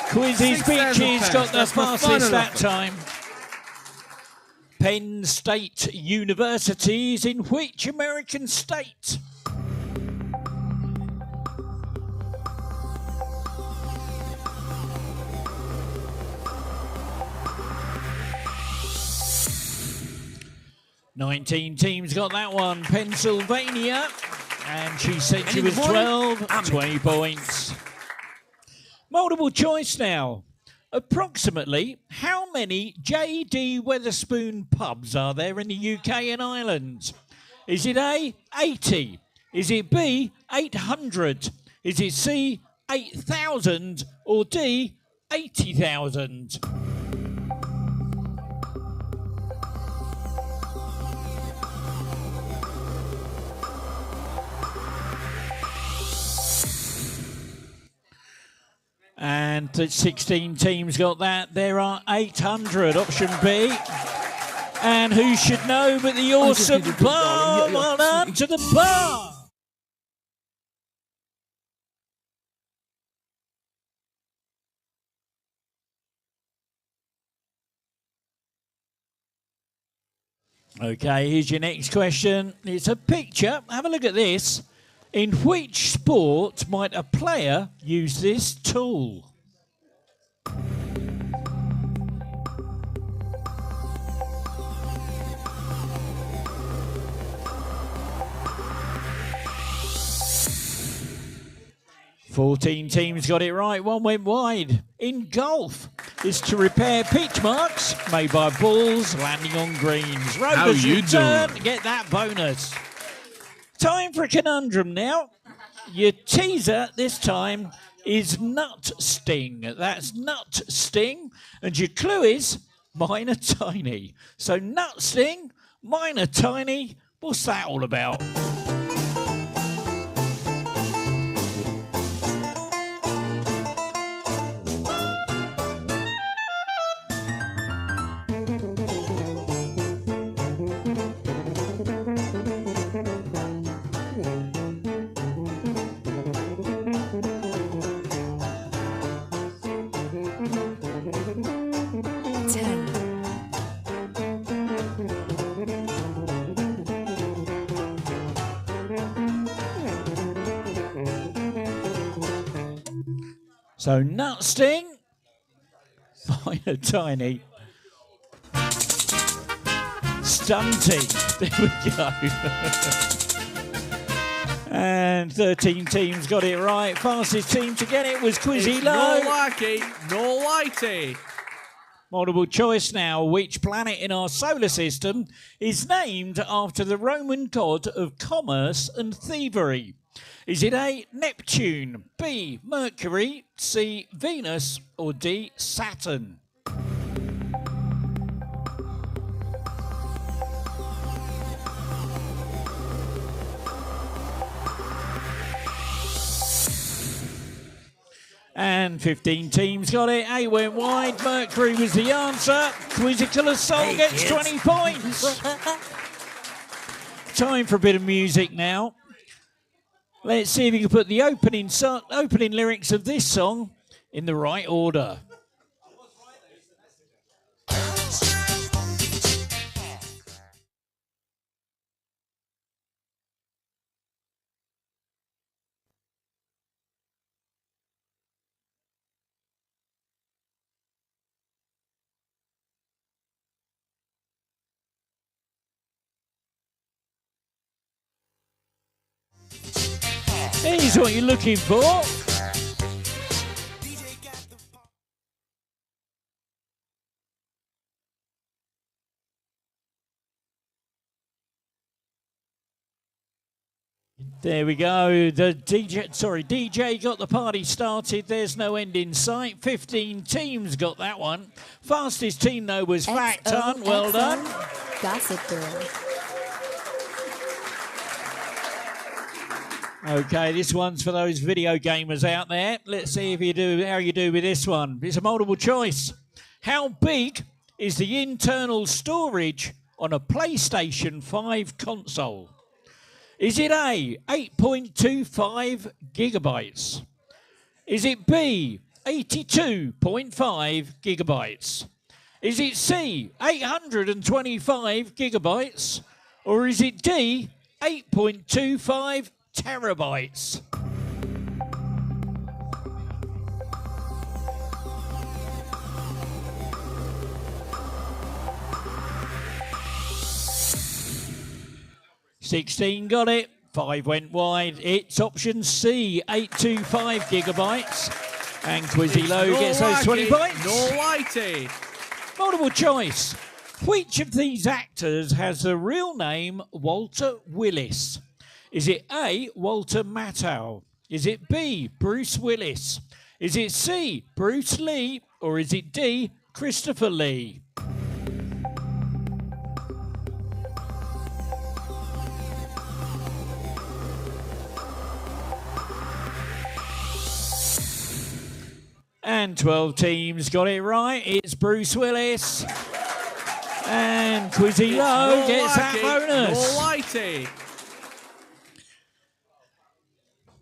Quizzes Bitches got the fastest that time. Penn State University is in which American state? Nineteen teams got that one. Pennsylvania. And she said she was 12. 20 points. Multiple choice now. Approximately how many J.D. Wetherspoon pubs are there in the UK and Ireland? Is it A, 80? Is it B, 800? Is it C, 8,000? Or D, 80,000? And 16 teams got that. There are 800, option B. And who should know but the awesome bar? Well done to the bar. Okay, here's your next question. It's a picture. Have a look at this. In which sport might a player use this tool? Fourteen teams got it right. 1 went wide. In golf, is to repair pitch marks made by balls landing on greens. Rovers return to get that bonus. Time for a conundrum now. Your teaser this time is nut sting. That's nut sting. And your clue is minor tiny. So nut sting, minor tiny. What's that all about? So nut sting, minor tiny, stunting. There we go. And 13 teams got it right. Fastest team to get it was Quizzy Low. No likey, no lighty. Multiple choice now. Which planet in our solar system is named after the Roman god of commerce and thievery? Is it A, Neptune, B, Mercury, C, Venus, or D, Saturn? And 15 teams got it. 8 went wide. Mercury was the answer. Quizzical Assault gets 20 points. Time for a bit of music now. Let's see if you can put the opening lyrics of this song in the right order. Here's what you're looking for. There we go. The DJ got the party started. There's no end in sight. 15 teams got that one. Fastest team though was Fact Hunt. Well done. Gossip Girl. Okay, this one's for those video gamers out there. Let's see if how you do with this one. It's a multiple choice. How big is the internal storage on a PlayStation 5 console? Is it A, 8.25 gigabytes? Is it B, 82.5 gigabytes? Is it C, 825 gigabytes? Or is it D, 8.25 terabytes? $16 got it. 5 went wide. It's option C, 825 gigabytes. And Quizzy Low gets those 20 points. No whitey. Multiple choice. Which of these actors has the real name Walter Willis? Is it A, Walter Matthau? Is it B, Bruce Willis? Is it C, Bruce Lee? Or is it D, Christopher Lee? And 12 teams got it right. It's Bruce Willis. And Quizzy Low gets that bonus. No whitey.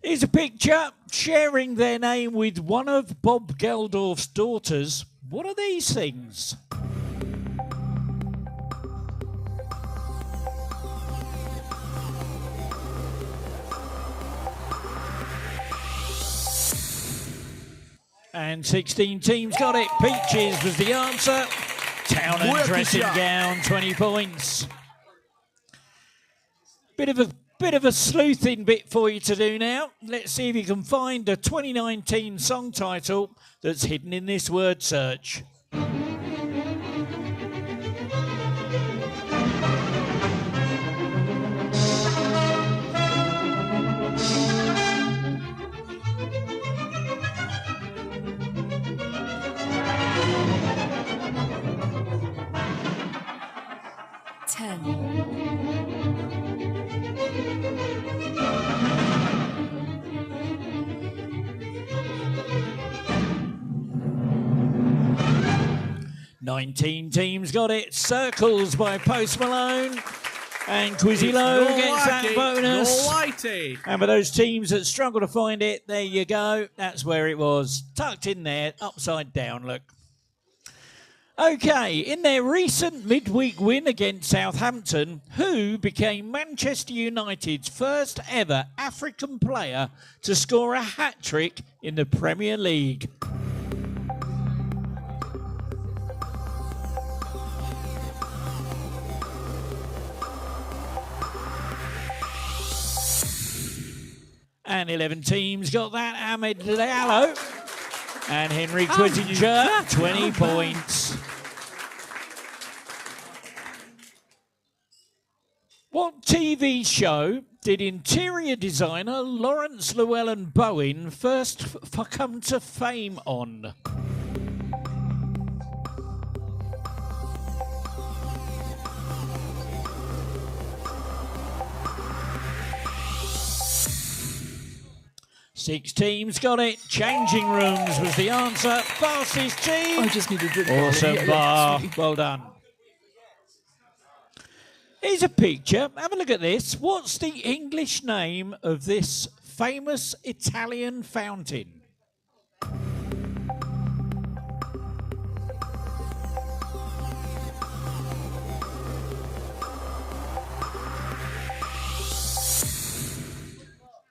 Here's a picture sharing their name with one of Bob Geldof's daughters. What are these things? And 16 teams got it. Peaches was the answer. Town and dressing gown, 20 points. Bit of a sleuthing bit for you to do now. Let's see if you can find a 2019 song title that's hidden in this word search. Nineteen teams got it. Circles by Post Malone. And Quizzy Low gets that bonus. No whitey. And for those teams that struggle to find it, there you go. That's where it was. Tucked in there, upside down, look. Okay, in their recent midweek win against Southampton, who became Manchester United's first ever African player to score a hat-trick in the Premier League? And 11 teams got that. Ahmed Diallo and Henry Quizzinger, 20 points. What TV show did interior designer Lawrence Llewellyn Bowen first come to fame on? Six teams got it. Changing rooms was the answer. Fastest team. I just need a drink. Awesome bar. Well done. Here's a picture. Have a look at this. What's the English name of this famous Italian fountain?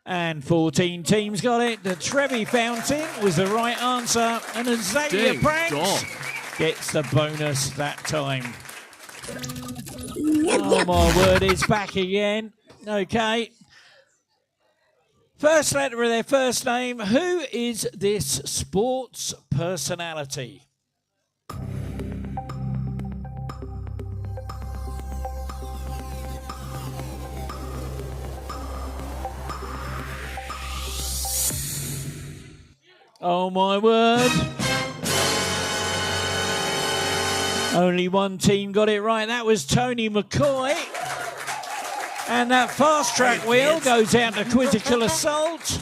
And 14 teams got it. The Trevi Fountain was the right answer. And Azalea Pranks gets the bonus that time. Oh my word, it's back again. Okay. First letter of their first name. Who is this sports personality? Oh my word. Only one team got it right. That was Tony McCoy. And that fast track wheel goes out to Quizzical Assault.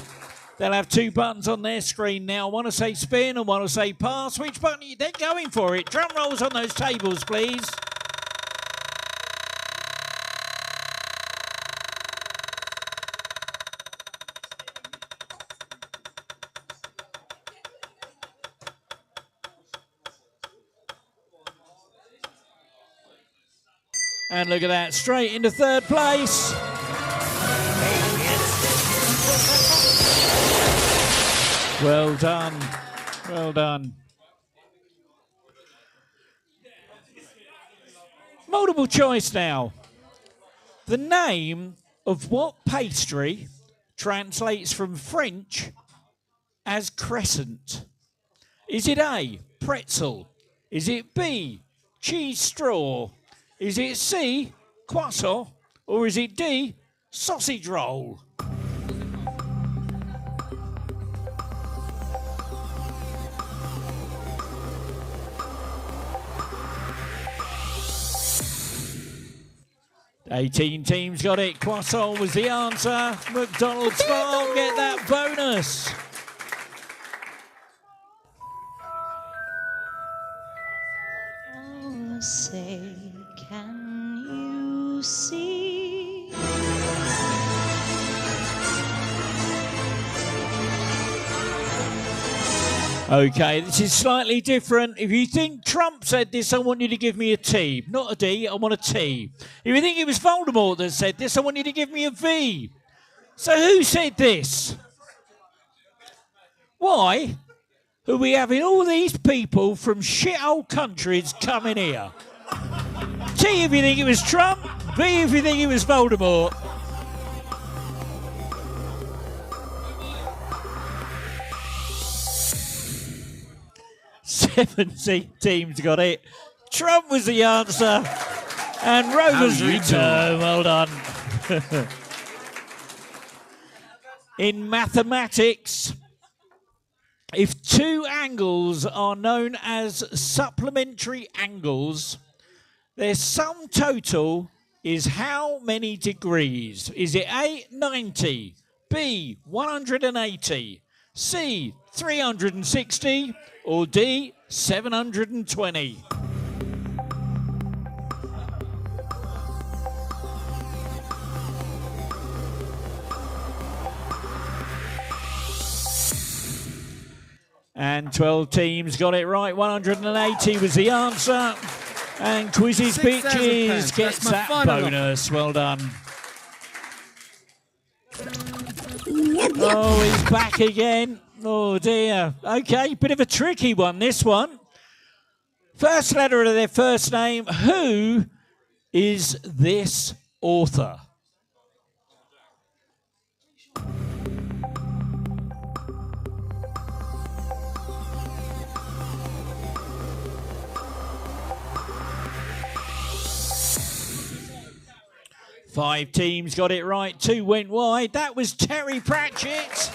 They'll have two buttons on their screen now. One will say spin and one will say pass. Which button are you? They're going for it. Drum rolls on those tables, please. And look at that, straight into third place. Well done, well done. Multiple choice now. The name of what pastry translates from French as crescent? Is it A, pretzel? Is it B, cheese straw? Is it C, croissant, or is it D, sausage roll? $18 teams got it. Croissant was the answer. McDonald's Farm get that bonus. Oh, say, can you see? Okay, this is slightly different. If you think Trump said this, I want you to give me a T. Not a D, I want a T. If you think it was Voldemort that said this, I want you to give me a V. So who said this? Why are we having all these people from shithole countries coming here? T if you think it was Trump, V if you think it was Voldemort. Seven teams got it. Trump was the answer. And Rover's return. Well done. In mathematics, if two angles are known as supplementary angles, their sum total is how many degrees? Is it A, 90, B, 180, C, 360, or D, 720? And 12 teams got it right. 180 was the answer. And Quizzes Bitches gets that bonus. Well done. Oh, he's back again. Oh, dear. Okay, bit of a tricky one, this one. First letter of their first name. Who is this author? 5 teams got it right, 2 went wide. That was Terry Pratchett.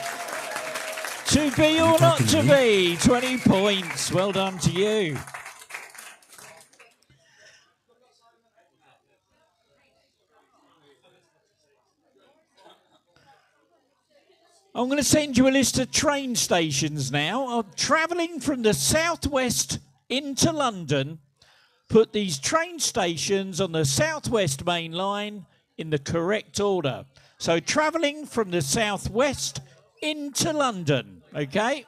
To be or not to be, 20 points. Well done to you. I'm going to send you a list of train stations now. I'm travelling from the southwest into London. Put these train stations on the southwest main line in the correct order. So travelling from the southwest into London, okay?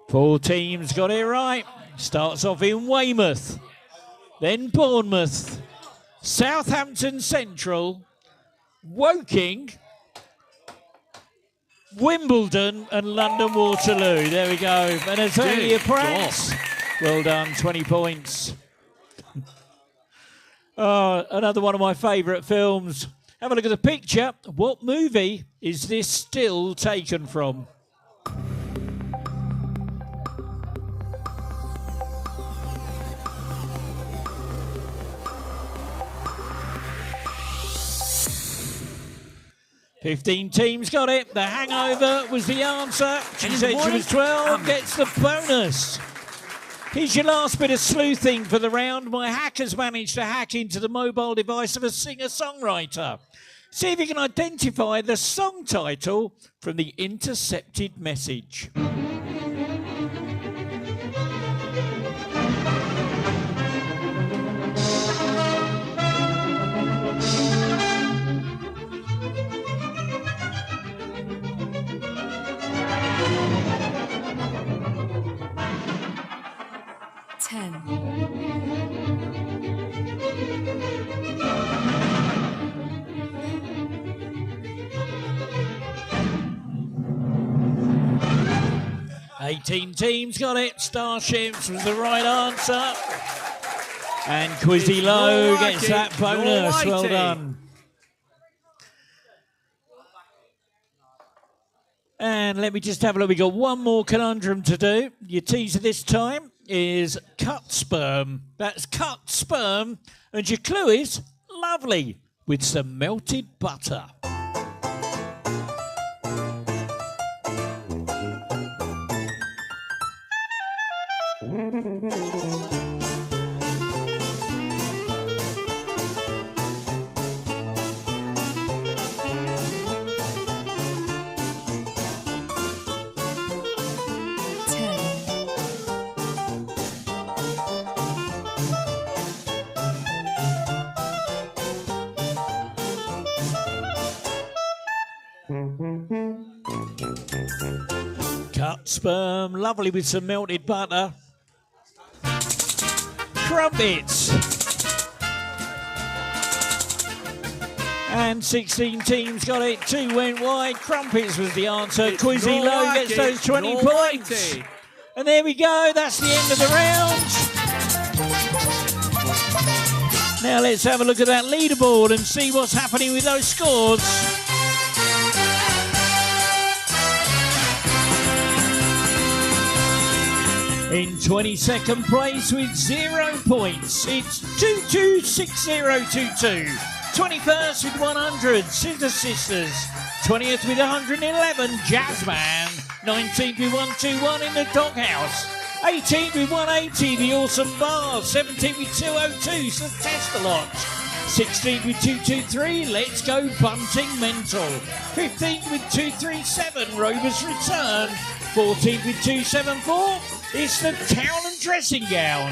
Four teams got it right. Starts off in Weymouth, then Bournemouth, Southampton Central, Woking, Wimbledon and London Waterloo. There we go. And Azalea Pranks. Well done, 20 points. Another one of my favourite films. Have a look at the picture. What movie is this still taken from? $15 teams got it. The Hangover was the answer. She said she was 12, gets the bonus. Here's your last bit of sleuthing for the round. My hackers managed to hack into the mobile device of a singer-songwriter. See if you can identify the song title from the intercepted message. $18 teams got it. Starships was the right answer. And Quizzy Low gets that bonus. Well done. And let me just have a look. We got one more conundrum to do. Your teaser this time is cut sperm. That's cut sperm. And your clue is lovely with some melted butter. Cut sperm, lovely with some melted butter. Crumpets. And 16 teams got it. 2 went wide. Crumpets was the answer. Quizzy Low gets those 20 points. And there we go. That's the end of the round. Now let's have a look at that leaderboard and see what's happening with those scores. In 22nd place with 0 points, it's 226022. 21st with 100, Scissor Sisters. 20th with 111, Jazzman. 19th with 121 in the Doghouse. 18th with 180, The Awesome Bar. 17th with 202, so Test-A-Lot. 16th with 223, Let's Go Bunting Mental. 15th with 237, Rover's Return. 14th with 274, it's the Town and Dressing Gown.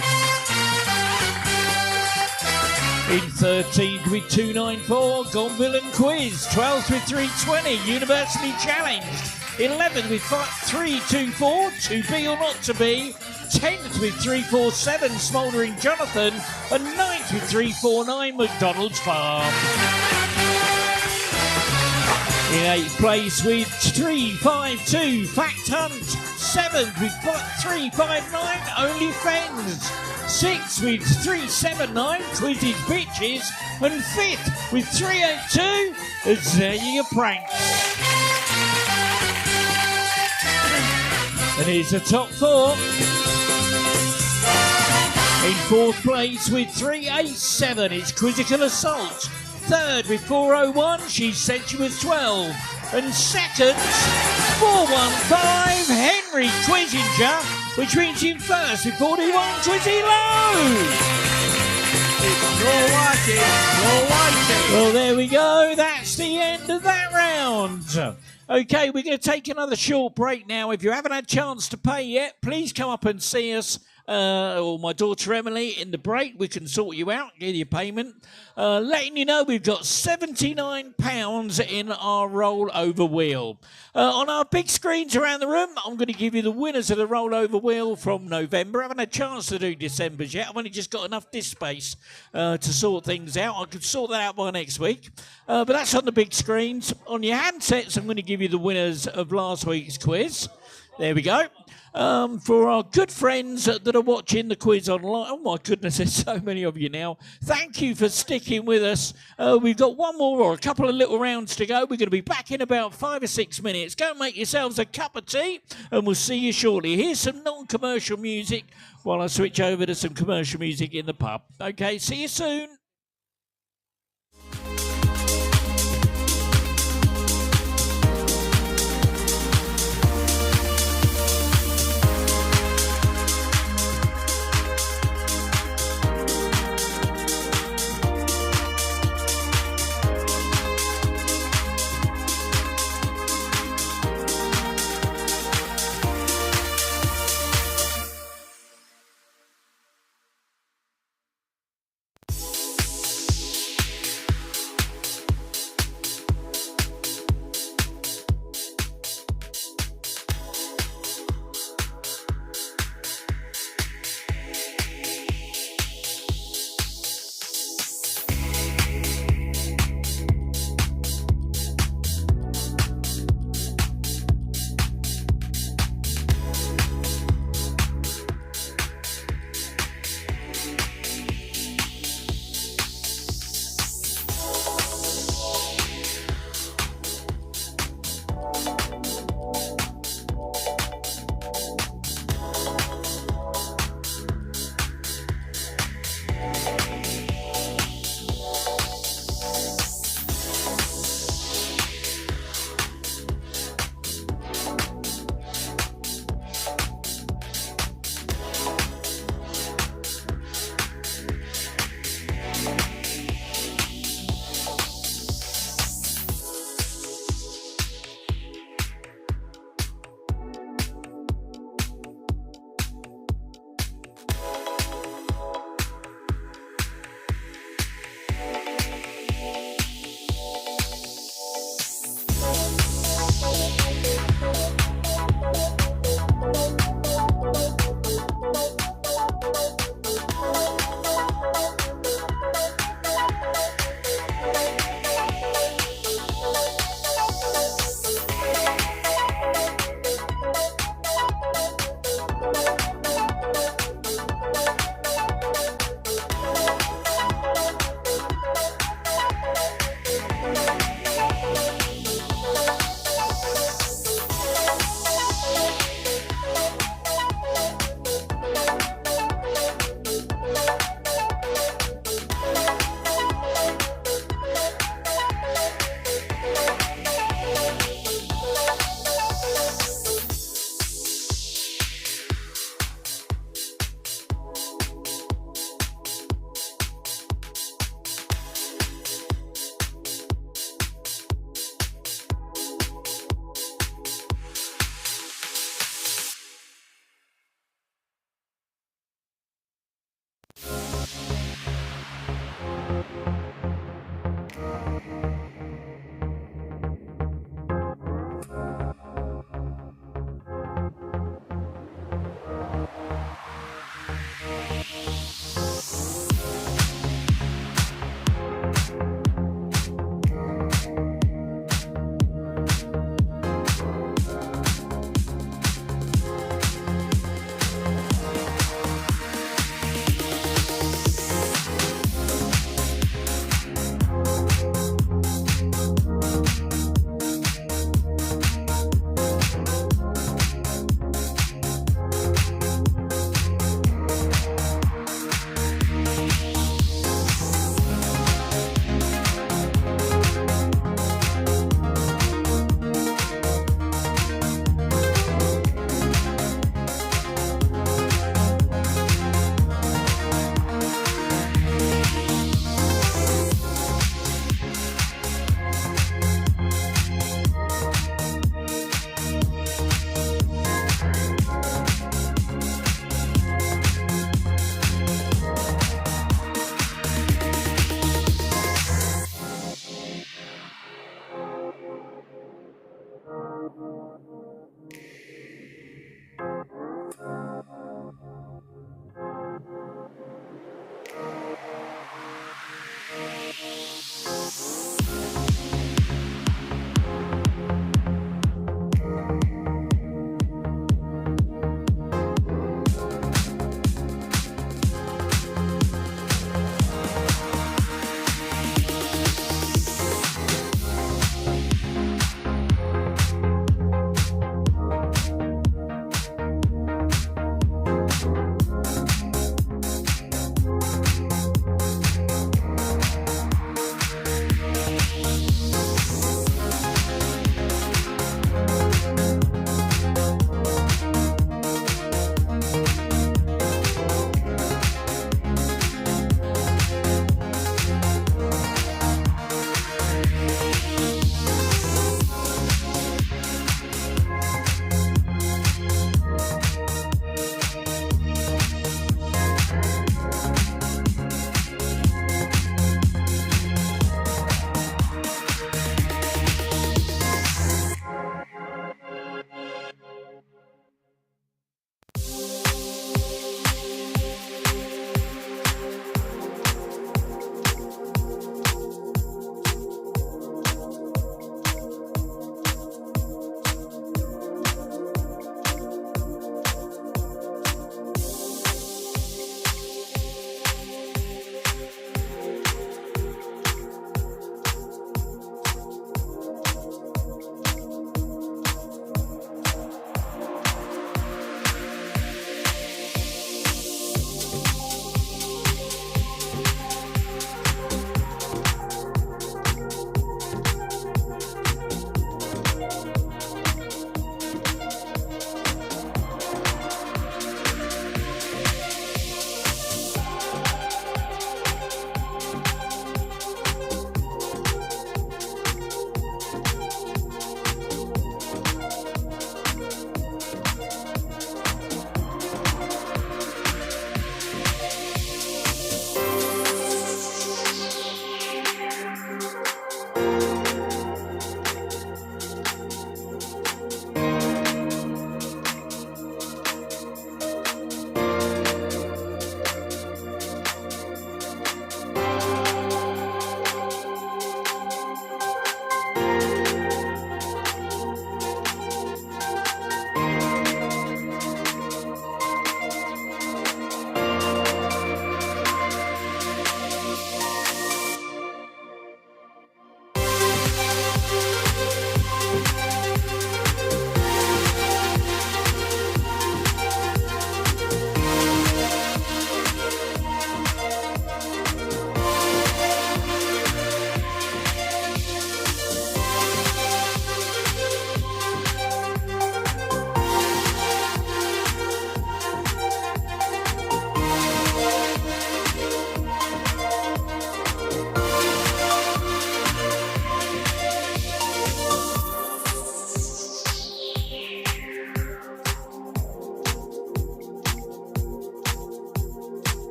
In 13th with 294, Gonville and Quiz. 12th with 320, University Challenged. 11th with 324, To Be or Not To Be. 10th with 347, Smouldering Jonathan. And 9th with 349, McDonald's Farm. In 8th place with 352, Fact Hunt. 7th with 359, Only Friends. 6th with 379, Quizzy's Bitches. And 5th with 382, Azalea Pranks. And here's the top four. In fourth place with 387, it's Quizzical Assault. Third with 401, she said she was 12. And second, 415, Henry Quizinger, which means in first with 41, Quizzy Low. Well, there we go. That's the end of that round. Okay, we're going to take another short break now. If you haven't had a chance to pay yet, please come up and see us. Or my daughter Emily in the break. We can sort you out, get your payment. Letting you know we've got £79 in our rollover wheel. On our big screens around the room, I'm going to give you the winners of the rollover wheel from November. I haven't had a chance to do December's yet. I've only just got enough disk space to sort things out. I could sort that out by next week. But that's on the big screens. On your handsets, I'm going to give you the winners of last week's quiz. There we go. For our good friends that are watching the quiz online, oh my goodness, there's so many of you now. Thank you for sticking with us. We've got one more or a couple of little rounds to go. We're going to be back in about 5 or 6 minutes. Go and make yourselves a cup of tea, and we'll see you shortly. Here's some non-commercial music while I switch over to some commercial music in the pub. Okay, see you soon.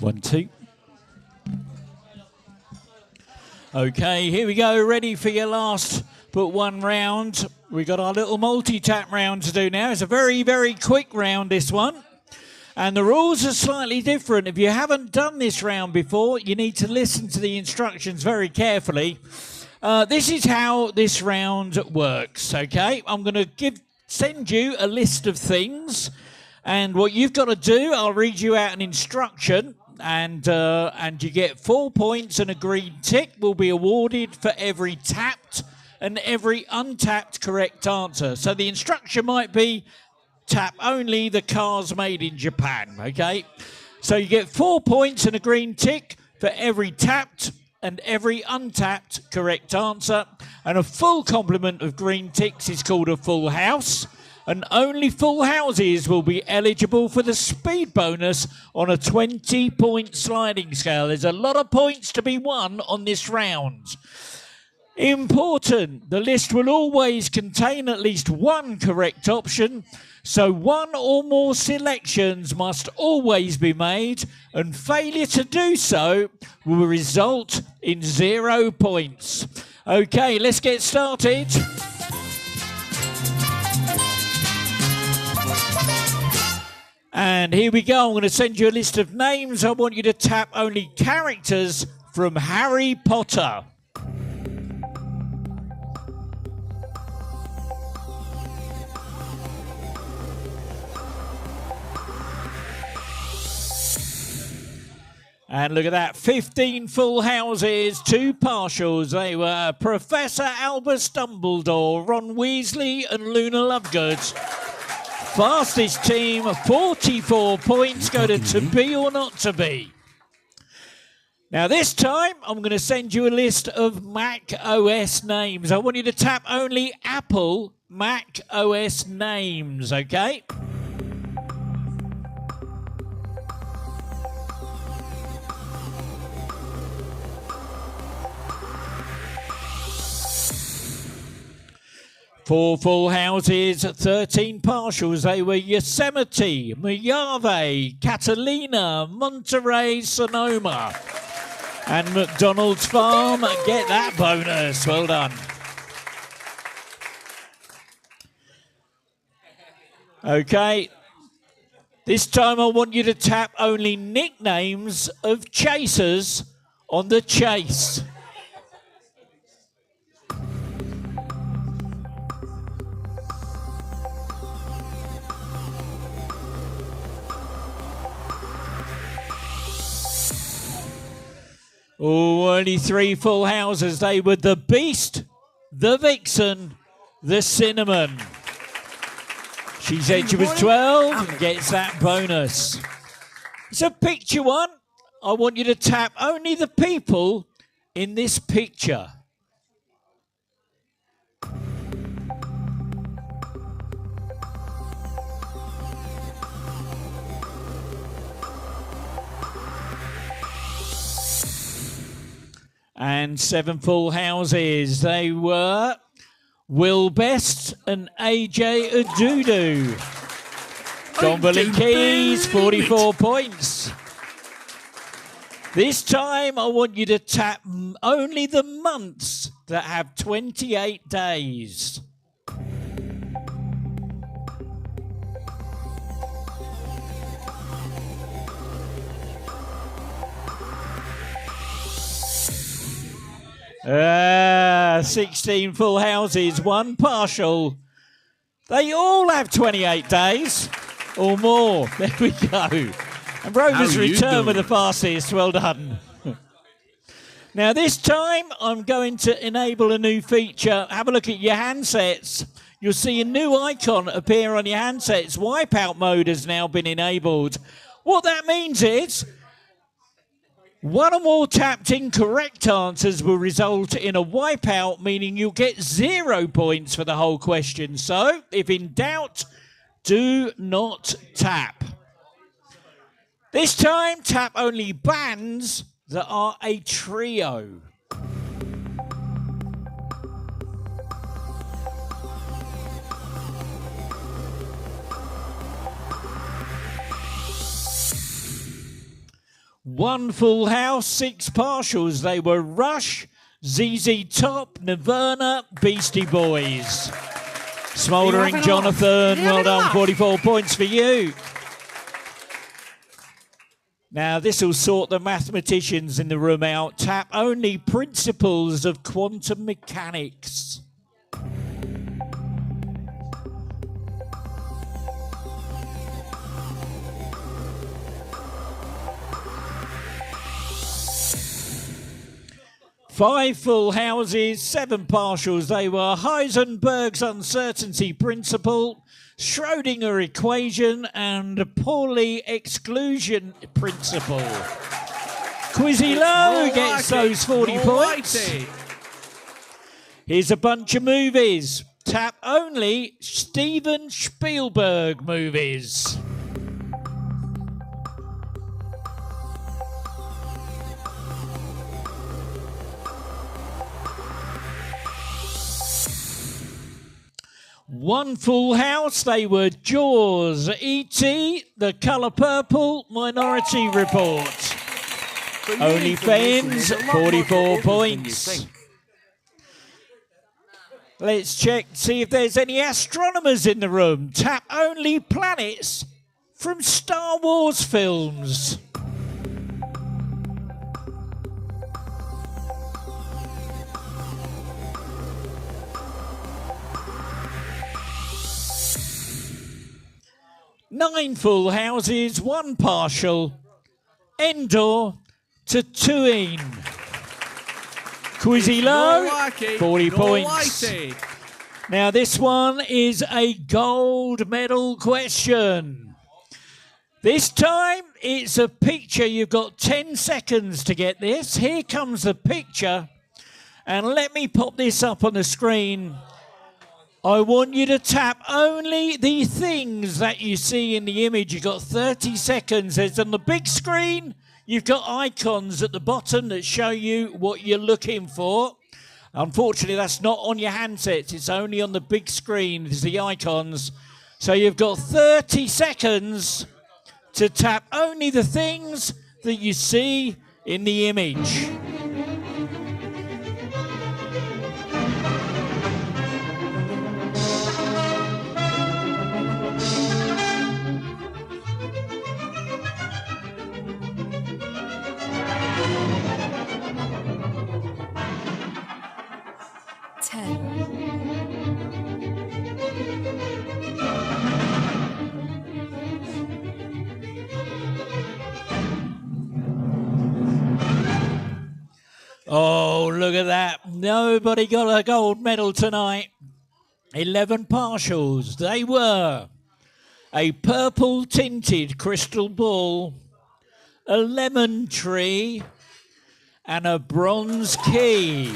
1, 2. Okay, here we go. Ready for your last but one round. We got our little multi-tap round to do now. It's a very, very quick round, this one. And the rules are slightly different. If you haven't done this round before, you need to listen to the instructions very carefully. This is how this round works, okay? I'm going to send you a list of things. And what you've got to do, I'll read you out an instruction. And you get 4 points, and a green tick will be awarded for every tapped and every untapped correct answer. So the instruction might be tap only the cars made in Japan, okay? So you get 4 points and a green tick for every tapped and every untapped correct answer. And a full complement of green ticks is called a full house. And only full houses will be eligible for the speed bonus on a 20-point sliding scale. There's a lot of points to be won on this round. Important, the list will always contain at least one correct option, so one or more selections must always be made, and failure to do so will result in 0 points. Okay, let's get started. And here we go. I'm going to send you a list of names. I want you to tap only characters from Harry Potter. And look at that, 15 full houses, 2 partials. They were Professor Albus Dumbledore, Ron Weasley and Luna Lovegood. Fastest team, 44 points, go to be or not to be. Now this time, I'm going to send you a list of Mac OS names. I want you to tap only Apple Mac OS names, okay? Four full houses, 13 partials. They were Yosemite, Mojave, Catalina, Monterey, Sonoma. And McDonald's Farm, get that bonus. Well done. Okay. This time I want you to tap only nicknames of chasers on the chase. Oh, only 3 full houses. They were the Beast, the Vixen, the Cinnamon. She said she was 12 and gets that bonus. It's a picture one. I want you to tap only the people in this picture. And 7 full houses. They were Will Best and AJ Adudu. Gombolin Keys, 44 points. This time I want you to tap only the months that have 28 days. Ah, 16 full houses, 1 partial. They all have 28 days or more. There we go. And Rover's return with the fastest. Well done. Now this time I'm going to enable a new feature. Have a look at your handsets. You'll see a new icon appear on your handsets. Wipeout mode has now been enabled. What that means is 1 or more tapped incorrect answers will result in a wipeout, meaning you'll get 0 points for the whole question. So, if in doubt, do not tap. This time, tap only bands that are a trio. 1 full house, 6 partials. They were Rush, ZZ Top, Nirvana, Beastie Boys. Smouldering Jonathan, well done, 44 points for you. Now, this will sort the mathematicians in the room out. Tap only principles of quantum mechanics. Five full houses, 7 partials. They were Heisenberg's uncertainty principle, Schrödinger equation, and Pauli exclusion principle. Quizzy Low gets those 40 points. Here's a bunch of movies. Tap only Steven Spielberg movies. One full house, they were Jaws, E.T., The Colour Purple, Minority Report. OnlyFans, 44 points. Let's check, see if there's any astronomers in the room. Tap only planets from Star Wars films. Nine full houses, 1 partial. Endor to Tatooine. Quizzy Low, 40 points. Now this one is a gold medal question. This time it's a picture. You've got 10 seconds to get this. Here comes the picture. And let me pop this up on the screen. I want you to tap only the things that you see in the image. You've got 30 seconds. It's on the big screen. You've got icons at the bottom that show you what you're looking for. Unfortunately, that's not on your handsets. It's only on the big screen. There's the icons. So you've got 30 seconds to tap only the things that you see in the image. Oh, look at that. Nobody got a gold medal tonight. 11 partials. They were a purple tinted crystal ball, a lemon tree, and a bronze key.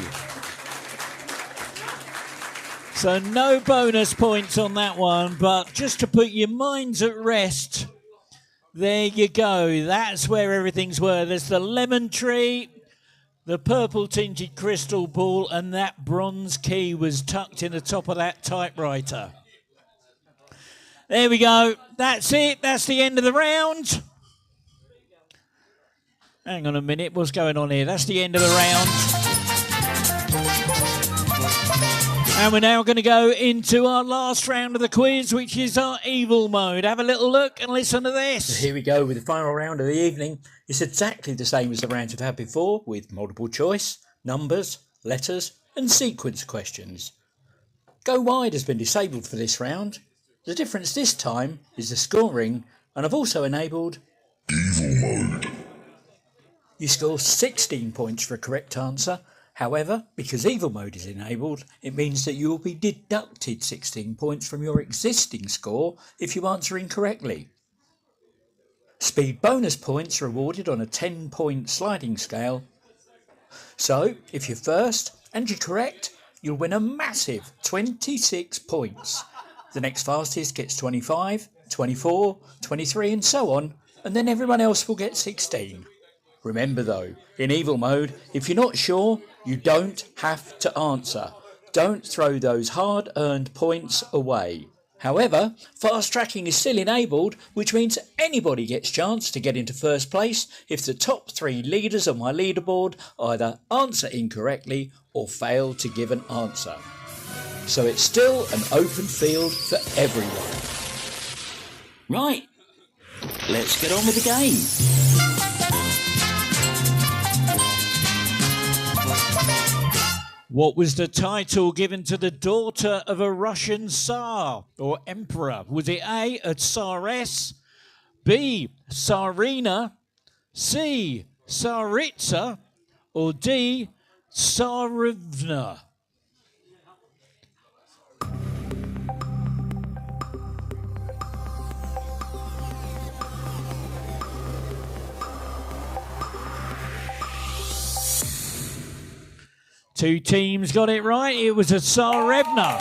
So no bonus points on that one, but just to put your minds at rest, there you go. That's where everything's were. There's the lemon tree, the purple tinted crystal ball, and that bronze key was tucked in the top of that typewriter. There we go. That's it. That's the end of the round. Hang on a minute. What's going on here? That's the end of the round. And we're now going to go into our last round of the quiz, which is our evil mode. Have a little look and listen to this. So here we go with the final round of the evening. It's exactly the same as the rounds we've had before, with multiple choice, numbers, letters, and sequence questions. Go wide has been disabled for this round. The difference this time is the scoring, and I've also enabled evil mode. You score 16 points for a correct answer. However, because evil mode is enabled, it means that you will be deducted 16 points from your existing score if you answer incorrectly. Speed bonus points are awarded on a 10-point sliding scale. So, if you're first and you're correct, you'll win a massive 26 points. The next fastest gets 25, 24, 23 and so on, and then everyone else will get 16. Remember though, in evil mode, if you're not sure, you don't have to answer. Don't throw those hard-earned points away. However, fast tracking is still enabled, which means anybody gets a chance to get into first place if the top 3 leaders on my leaderboard either answer incorrectly or fail to give an answer. So it's still an open field for everyone. Right, let's get on with the game. What was the title given to the daughter of a Russian Tsar or Emperor? Was it A, a Tsaress, B, Tsarina, C, Tsaritsa, or D, Tsarivna? Two teams got it right. It was a Tsarevna.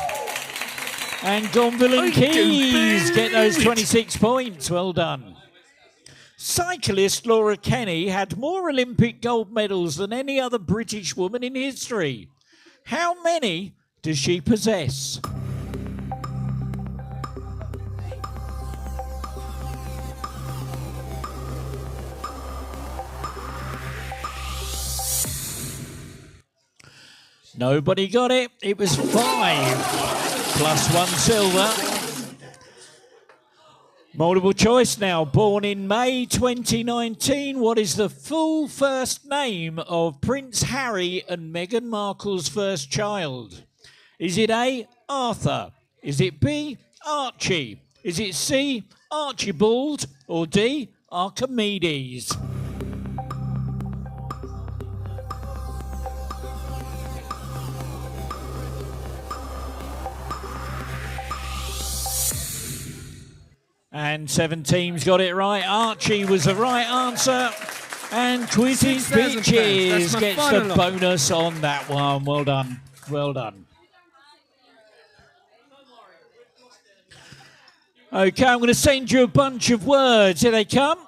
And Gonville and Keys get those 26 points. Well done. Cyclist Laura Kenny had more Olympic gold medals than any other British woman in history. How many does she possess? Nobody got it. It was 5 plus 1 silver. Multiple choice now. Born in May 2019, what is the full first name of Prince Harry and Meghan Markle's first child? Is it A, Arthur? Is it B, Archie? Is it C, Archibald? Or D, Archimedes? And 7 teams got it right. Archie was the right answer. And Quizzes Bitches gets the bonus on that one. Well done. Well done. Okay, I'm going to send you a bunch of words. Here they come.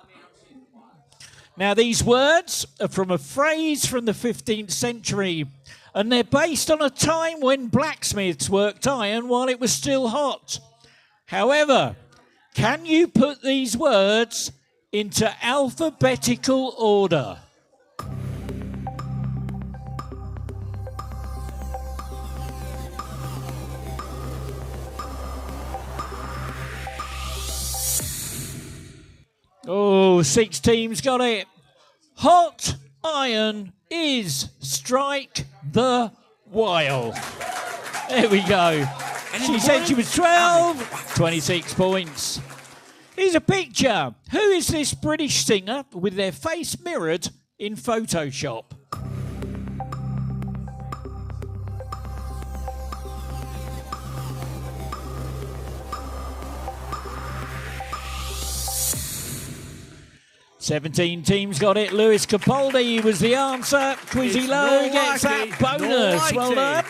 Now, these words are from a phrase from the 15th century, and they're based on a time when blacksmiths worked iron while it was still hot. However, can you put these words into alphabetical order? Oh, 6 teams got it. Hot iron is strike the while. There we go. She said she was 12, 26 points. Here's a picture. Who is this British singer with their face mirrored in Photoshop? Seventeen teams got it. Lewis Capaldi was the answer. Quizzy Low gets that bonus. Well done.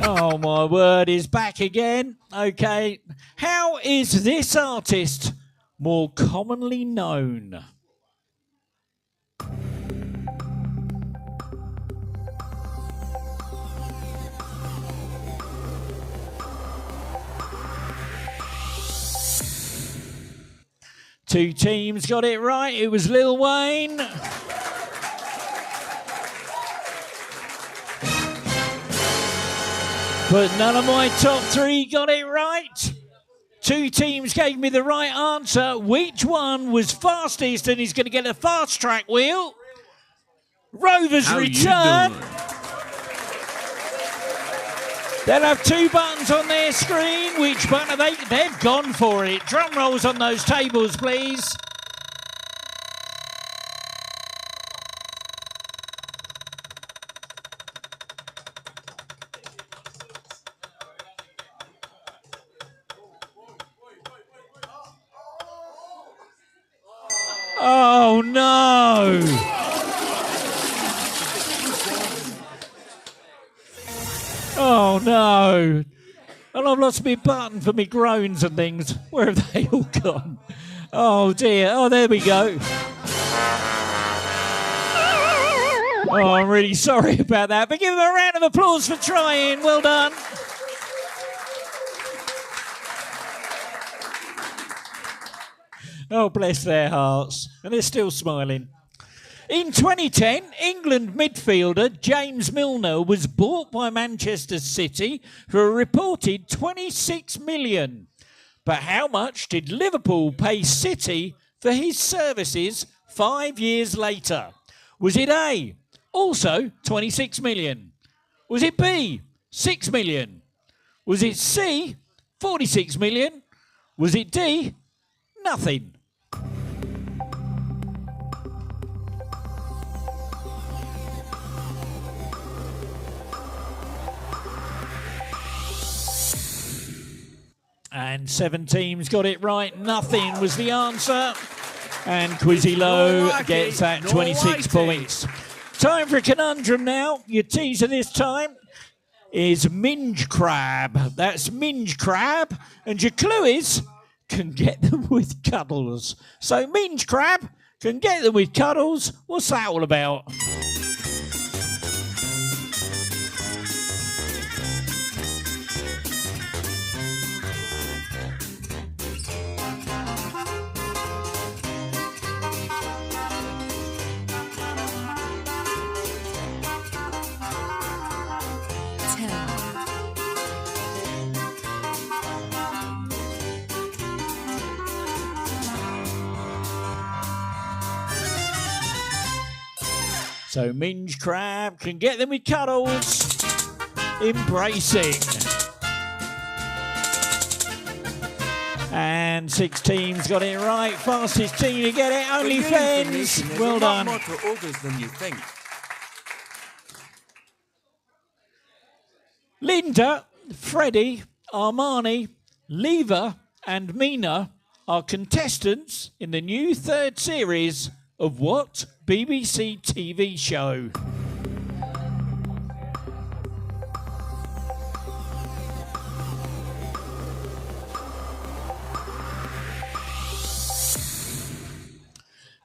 Oh, my word, is back again. Okay. How is this artist more commonly known? Two teams got it right. It was Lil Wayne. But none of my top 3 got it right. 2 teams gave me the right answer. Which one was fastest and is going to get a fast track wheel? Rover's return. They'll have 2 buttons on their screen. Which button are they? They've gone for it. Drum rolls on those tables, please. Oh, no. Oh, no. And I've lost my button for me groans and things. Where have they all gone? Oh, dear. Oh, there we go. Oh, I'm really sorry about that. But give them a round of applause for trying. Well done. Oh, bless their hearts. And they're still smiling. In 2010, England midfielder James Milner was bought by Manchester City for a reported 26 million. But how much did Liverpool pay City for his services 5 years later? Was it A, also 26 million? Was it B, 6 million? Was it C, 46 million? Was it D, nothing? And 7 teams got it right. Nothing was the answer. And Quizzy Low gets that 26 points. Time for a conundrum now. Your teaser this time is minge crab. That's minge crab. And your clue is can get them with cuddles. So minge crab can get them with cuddles. What's that all about? So minge crab can get them with cuddles. Embracing. And 6 teams got it right. Fastest team to get it. Only Fens. Well done. More to August than you think. Linda, Freddie, Armani, Lever and Mina are contestants in the new 3rd series of what BBC TV show?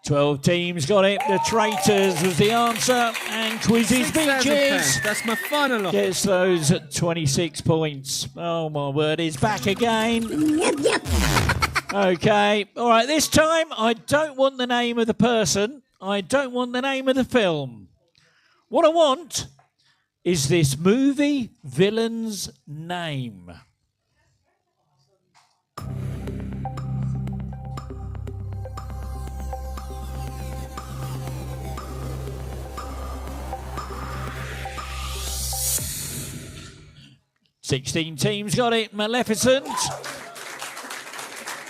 Twelve teams got it. The Traitors was the answer. And Quizzy's Beaches That's my final offer. gets those at 26 points. Oh, my word, he's back again. Okay, all right, this time I don't want the name of the person. I don't want the name of the film. What I want is this movie villain's name. Sixteen teams got it. Maleficent.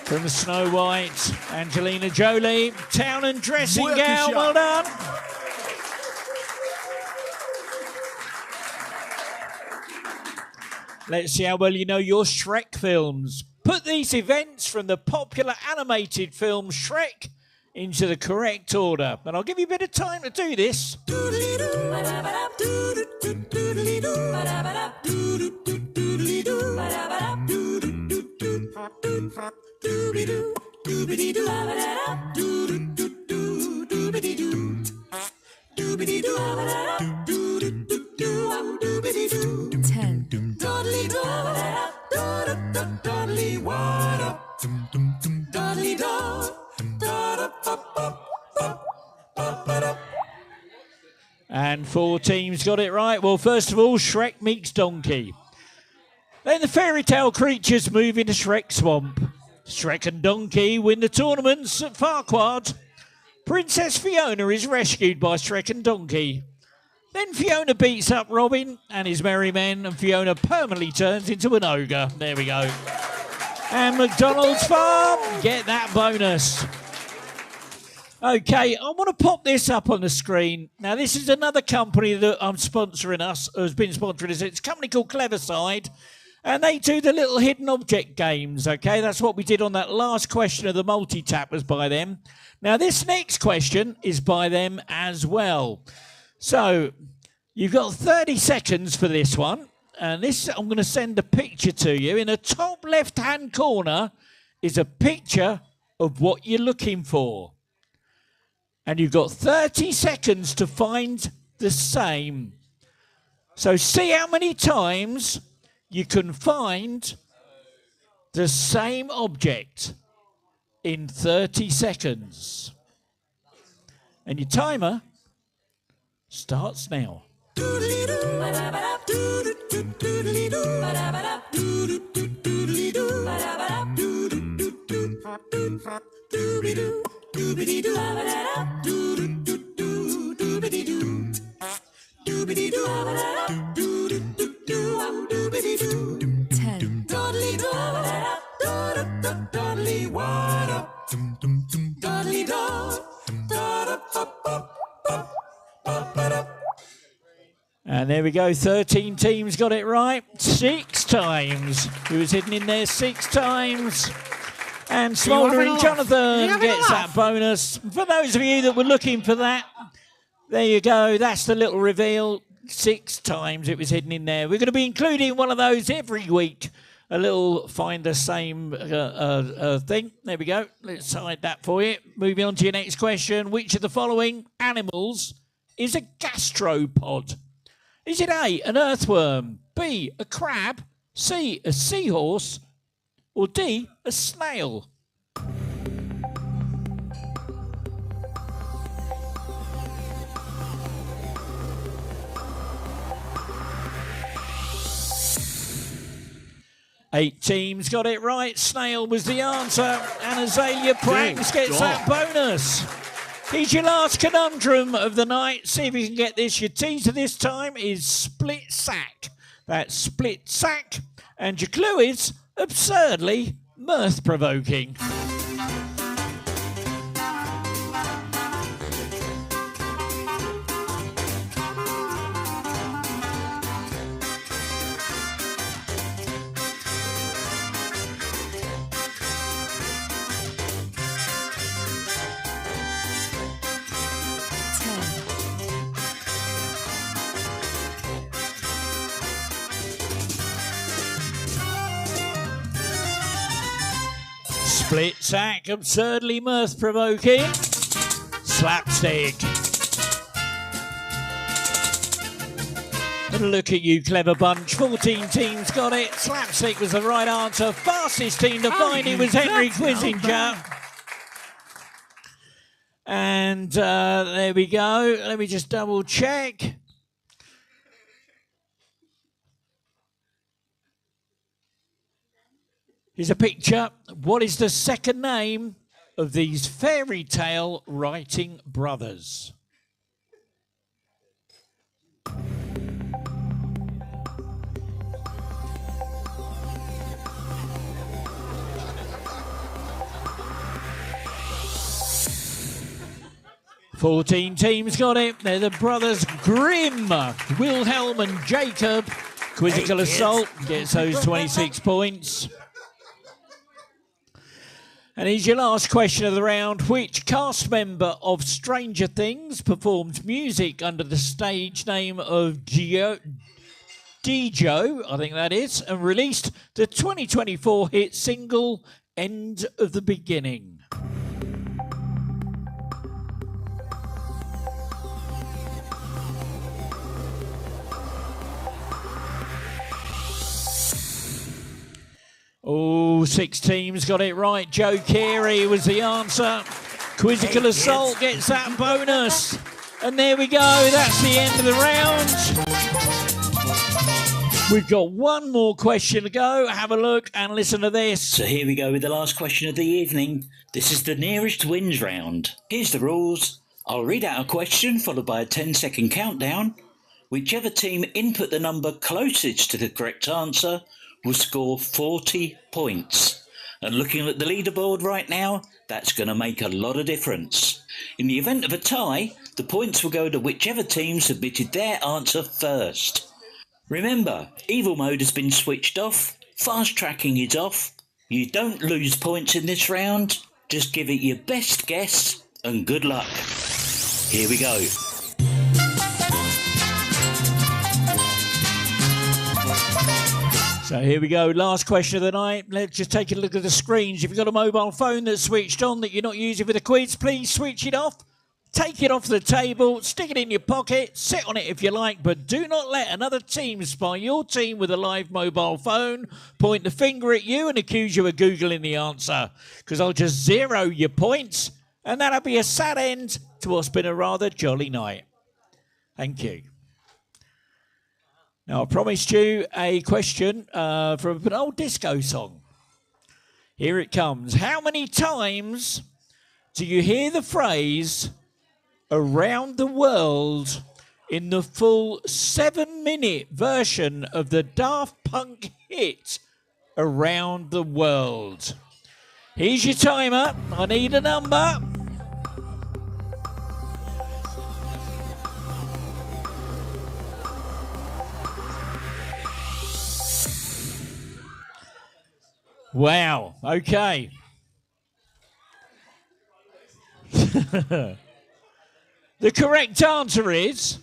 From Snow White, Angelina Jolie, Town and Dressing Gown, well done. Let's see how well you know your Shrek films. Put these events from the popular animated film Shrek into the correct order. And I'll give you a bit of time to do this. And 4 teams got it right. Well, first of all, Shrek meets Donkey. Then the fairy tale creatures move into Shrek Swamp. Shrek and Donkey win the tournaments at Farquaad. Princess Fiona is rescued by Shrek and Donkey. Then Fiona beats up Robin and his merry men, and Fiona permanently turns into an ogre. There we go. And McDonald's Farm, get that bonus. Okay, I want to pop this up on the screen. Now, this is another company that I'm sponsoring us, has been sponsoring us. It's a company called Cleverside, and they do the little hidden object games, okay? That's what we did on that last question of the multi-tap was by them. Now, this next question is by them as well. So, you've got 30 seconds for this one, and this I'm going to send a picture to you. In the top left-hand corner is a picture of what you're looking for. And you've got 30 seconds to find the same. So see how many times you can find the same object in 30 seconds. And your timer starts now. And there we go, 13 teams got it right 6 times. It was hidden in there 6 times. And Smouldering Jonathan gets that bonus. For those of you that were looking for that, there you go. That's the little reveal. 6 times it was hidden in there. We're going to be including one of those every week. A little find the same thing. There we go. Let's hide that for you. Moving on to your next question. Which of the following animals is a gastropod? Is it A, an earthworm, B, a crab, C, a seahorse, or D, a snail? Eight teams got it right. Snail was the answer. And Azalea Pranks gets that bonus. Here's your last conundrum of the night. See if you can get this. Your teaser this time is split sack. That's split sack. And your clue is absurdly mirth-provoking. Split sack, absurdly mirth-provoking. Slapstick. And look at you, clever bunch. 14 teams got it. Slapstick was the right answer. Fastest team to find it was Henry Quissinger. And there we go. Let me just double check. Here's a picture. What is the second name of these fairy tale writing brothers? Fourteen teams got it. They're the brothers Grimm, Wilhelm and Jacob. Quizzical Assault gets those 26 points. And here's your last question of the round. Which cast member of Stranger Things performed music under the stage name of Dijo, I think that is, and released the 2024 hit single, End of the Beginning? Oh, 6 teams got it right. Joe Carey was the answer. Quizzical Assault gets that bonus. And there we go. That's the end of the round. We've got one more question to go. Have a look and listen to this. So here we go with the last question of the evening. This is the nearest wins round. Here's the rules. I'll read out a question followed by a 10-second countdown. Whichever team input the number closest to the correct answer will score 40 points. And looking at the leaderboard right now, that's going to make a lot of difference. In the event of a tie, the points will go to whichever team submitted their answer first. Remember, evil mode has been switched off, fast tracking is off. You don't lose points in this round, just give it your best guess and good luck. Here we go. So here we go, last question of the night. Let's just take a look at the screens. If you've got a mobile phone that's switched on that you're not using for the quiz, please switch it off. take it off the table, stick it in your pocket, sit on it if you like, but do not let another team spy your team with a live mobile phone, point the finger at you and accuse you of Googling the answer, because I'll just zero your points, and that'll be a sad end to what's been a rather jolly night. Thank you. Now, I promised you a question from an old disco song. Here it comes. How many times do you hear the phrase around the world in the full 7-minute version of the Daft Punk hit Around the World? Here's your timer. I need a number. Wow, okay. The correct answer is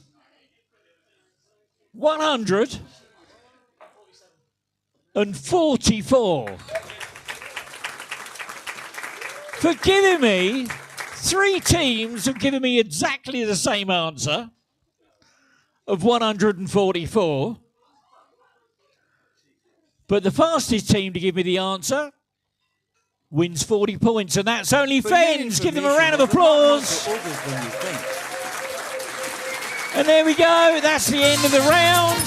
144. Forgive me, 3 teams have given me exactly the same answer of 144. But the fastest team to give me the answer wins 40 points, and that's only Fens. Give them a round of applause. And there we go. That's the end of the round.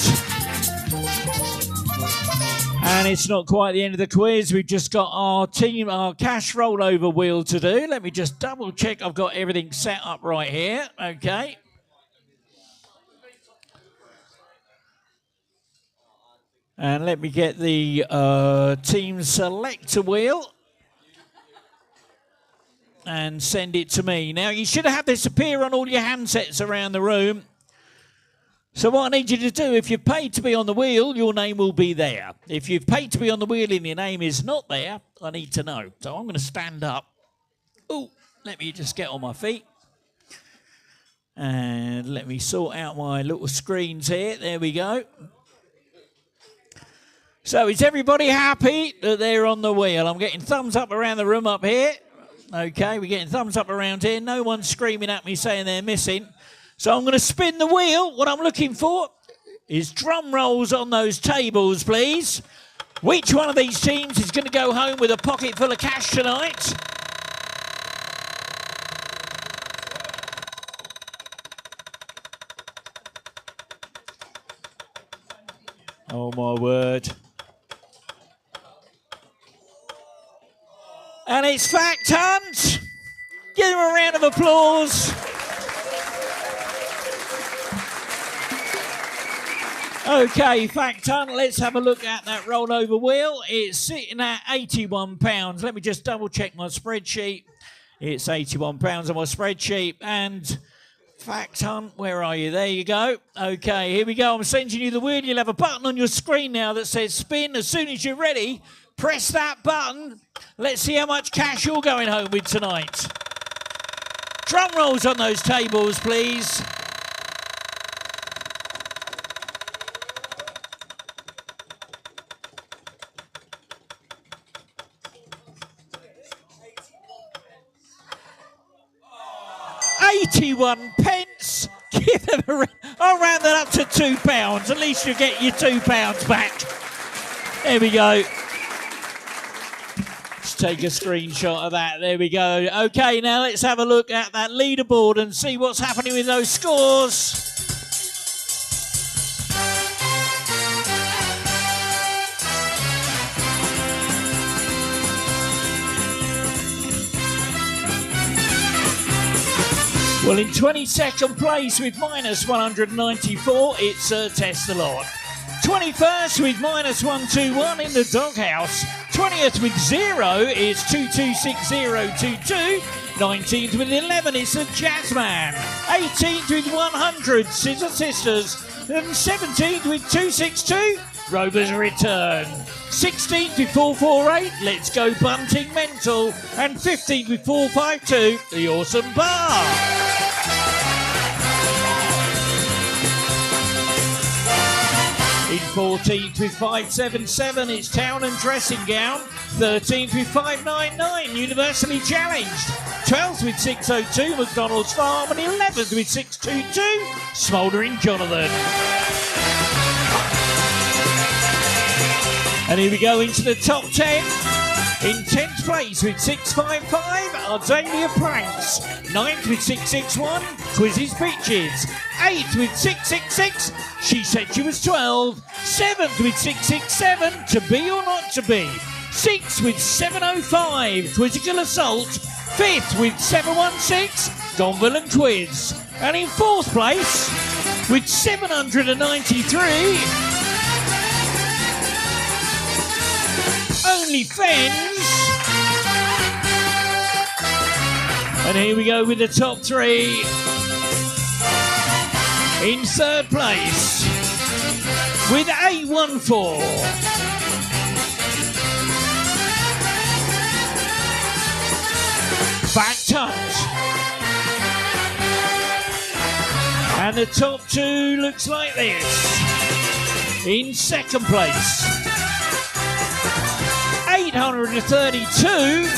And it's not quite the end of the quiz. We've just got our cash rollover wheel to do. Let me just double check I've got everything set up right here. Okay. And let me get the team selector wheel and send it to me. Now, you should have this appear on all your handsets around the room. So what I need you to do, if you've paid to be on the wheel, your name will be there. If you've paid to be on the wheel and your name is not there, I need to know. So I'm going to stand up. Oh, let me just get on my feet. And let me sort out my little screens here. There we go. So is everybody happy that they're on the wheel? I'm getting thumbs up around the room up here. Okay, we're getting thumbs up around here. No one's screaming at me saying they're missing. So I'm going to spin the wheel. What I'm looking for is drum rolls on those tables, please. Which one of these teams is going to go home with a pocket full of cash tonight? Oh, my word. And it's Fact Hunt. Give them a round of applause. Okay, Fact Hunt, let's have a look at that rollover wheel. It's sitting at £81. Let me just double check my spreadsheet. It's £81 on my spreadsheet. And Fact Hunt, where are you? There you go. Okay, here we go. I'm sending you the wheel. You'll have a button on your screen now that says spin. As soon as you're ready, press that button. Let's see how much cash you're going home with tonight. Drum rolls on those tables, please. £81. Give them I'll round that up to £2. At least you get your £2 back. There we go. Let's take a screenshot of that. There we go. Okay, now let's have a look at that leaderboard and see what's happening with those scores. Well, in 22nd place with minus 194, it's Test a Lot. 21st with minus 121 in the Doghouse. 20th with 0 is 226022. 19th with 11 is the Jazzman. 18th with 100, Scissor Sisters. And 17th with 262, Rover's Return. 16th with 448, Let's Go Bunting Mental. And 15th with 452, The Awesome Bar. In 14th with 577, it's Town and Dressing Gown. 13th with 599, Universally Challenged. 12th with 602, McDonald's Farm. And 11th with 622, Smouldering Jonathan. And here we go into the top 10. In 10th place with 655, Ardelia Pranks. 9th with 661, Quizzes Bitches. 8th with 666, She Said She Was 12. 7th with 667, To Be or Not To Be. 6th with 705, Quizzical Assault. 5th with 716, Gonville and Quiz. And in 4th place with 793, Only Fens. And here we go with the top 3. In 3rd place with 814, Back Touch. And the top 2 looks like this. In 2nd place, 832,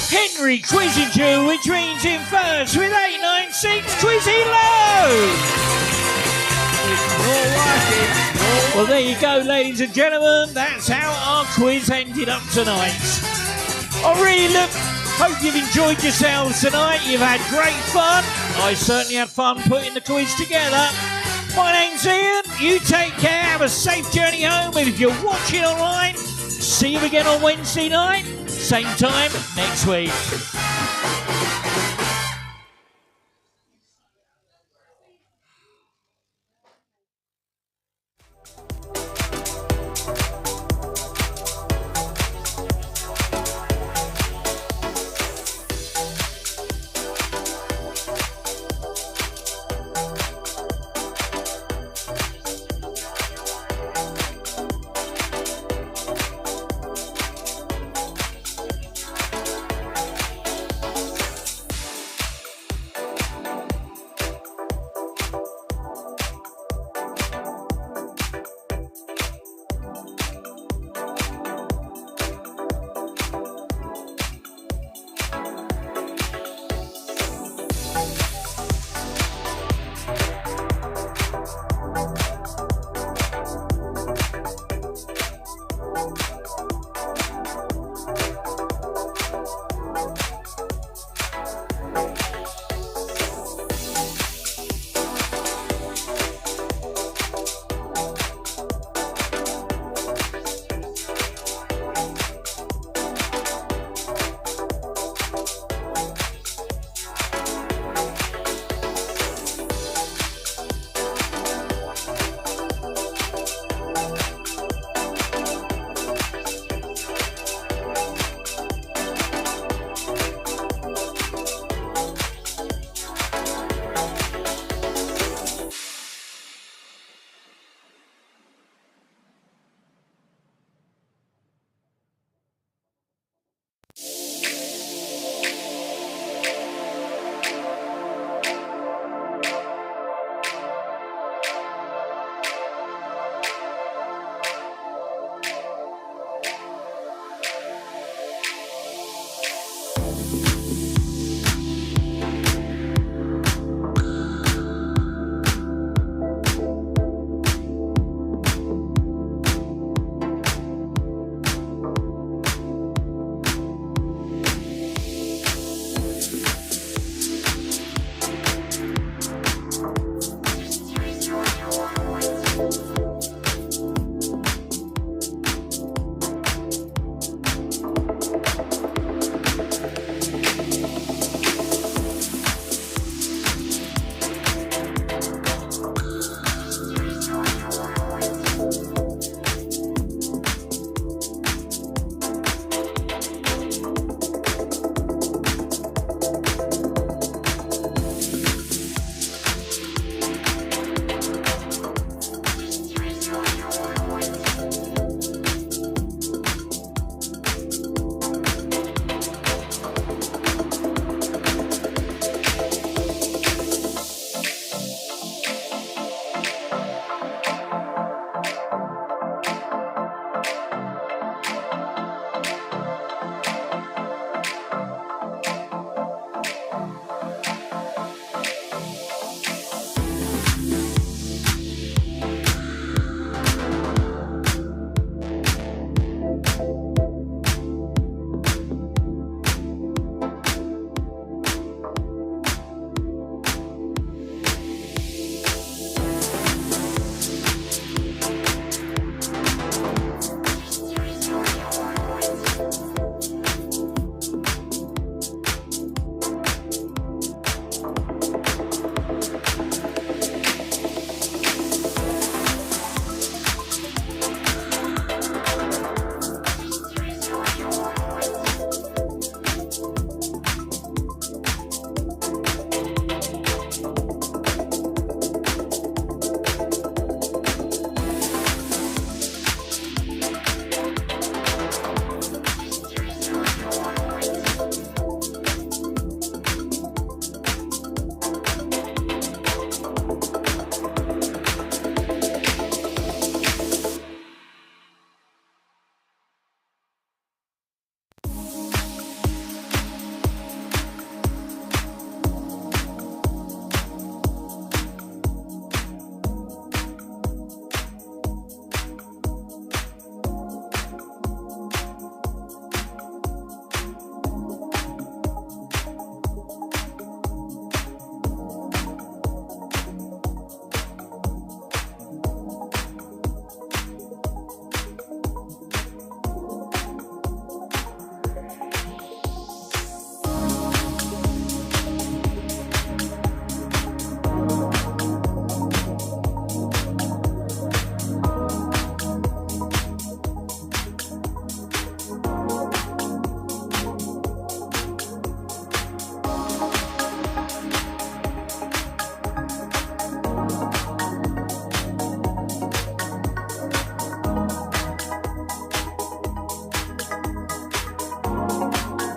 Henry Quizzinger, which means in 1st with 896, Quizzy Low. Well, there you go, ladies and gentlemen. That's how our quiz ended up tonight. I really hope you've enjoyed yourselves tonight. You've had great fun. I certainly had fun putting the quiz together. My name's Ian. You take care. Have a safe journey home. And if you're watching online, see you again on Wednesday night. Same time next week.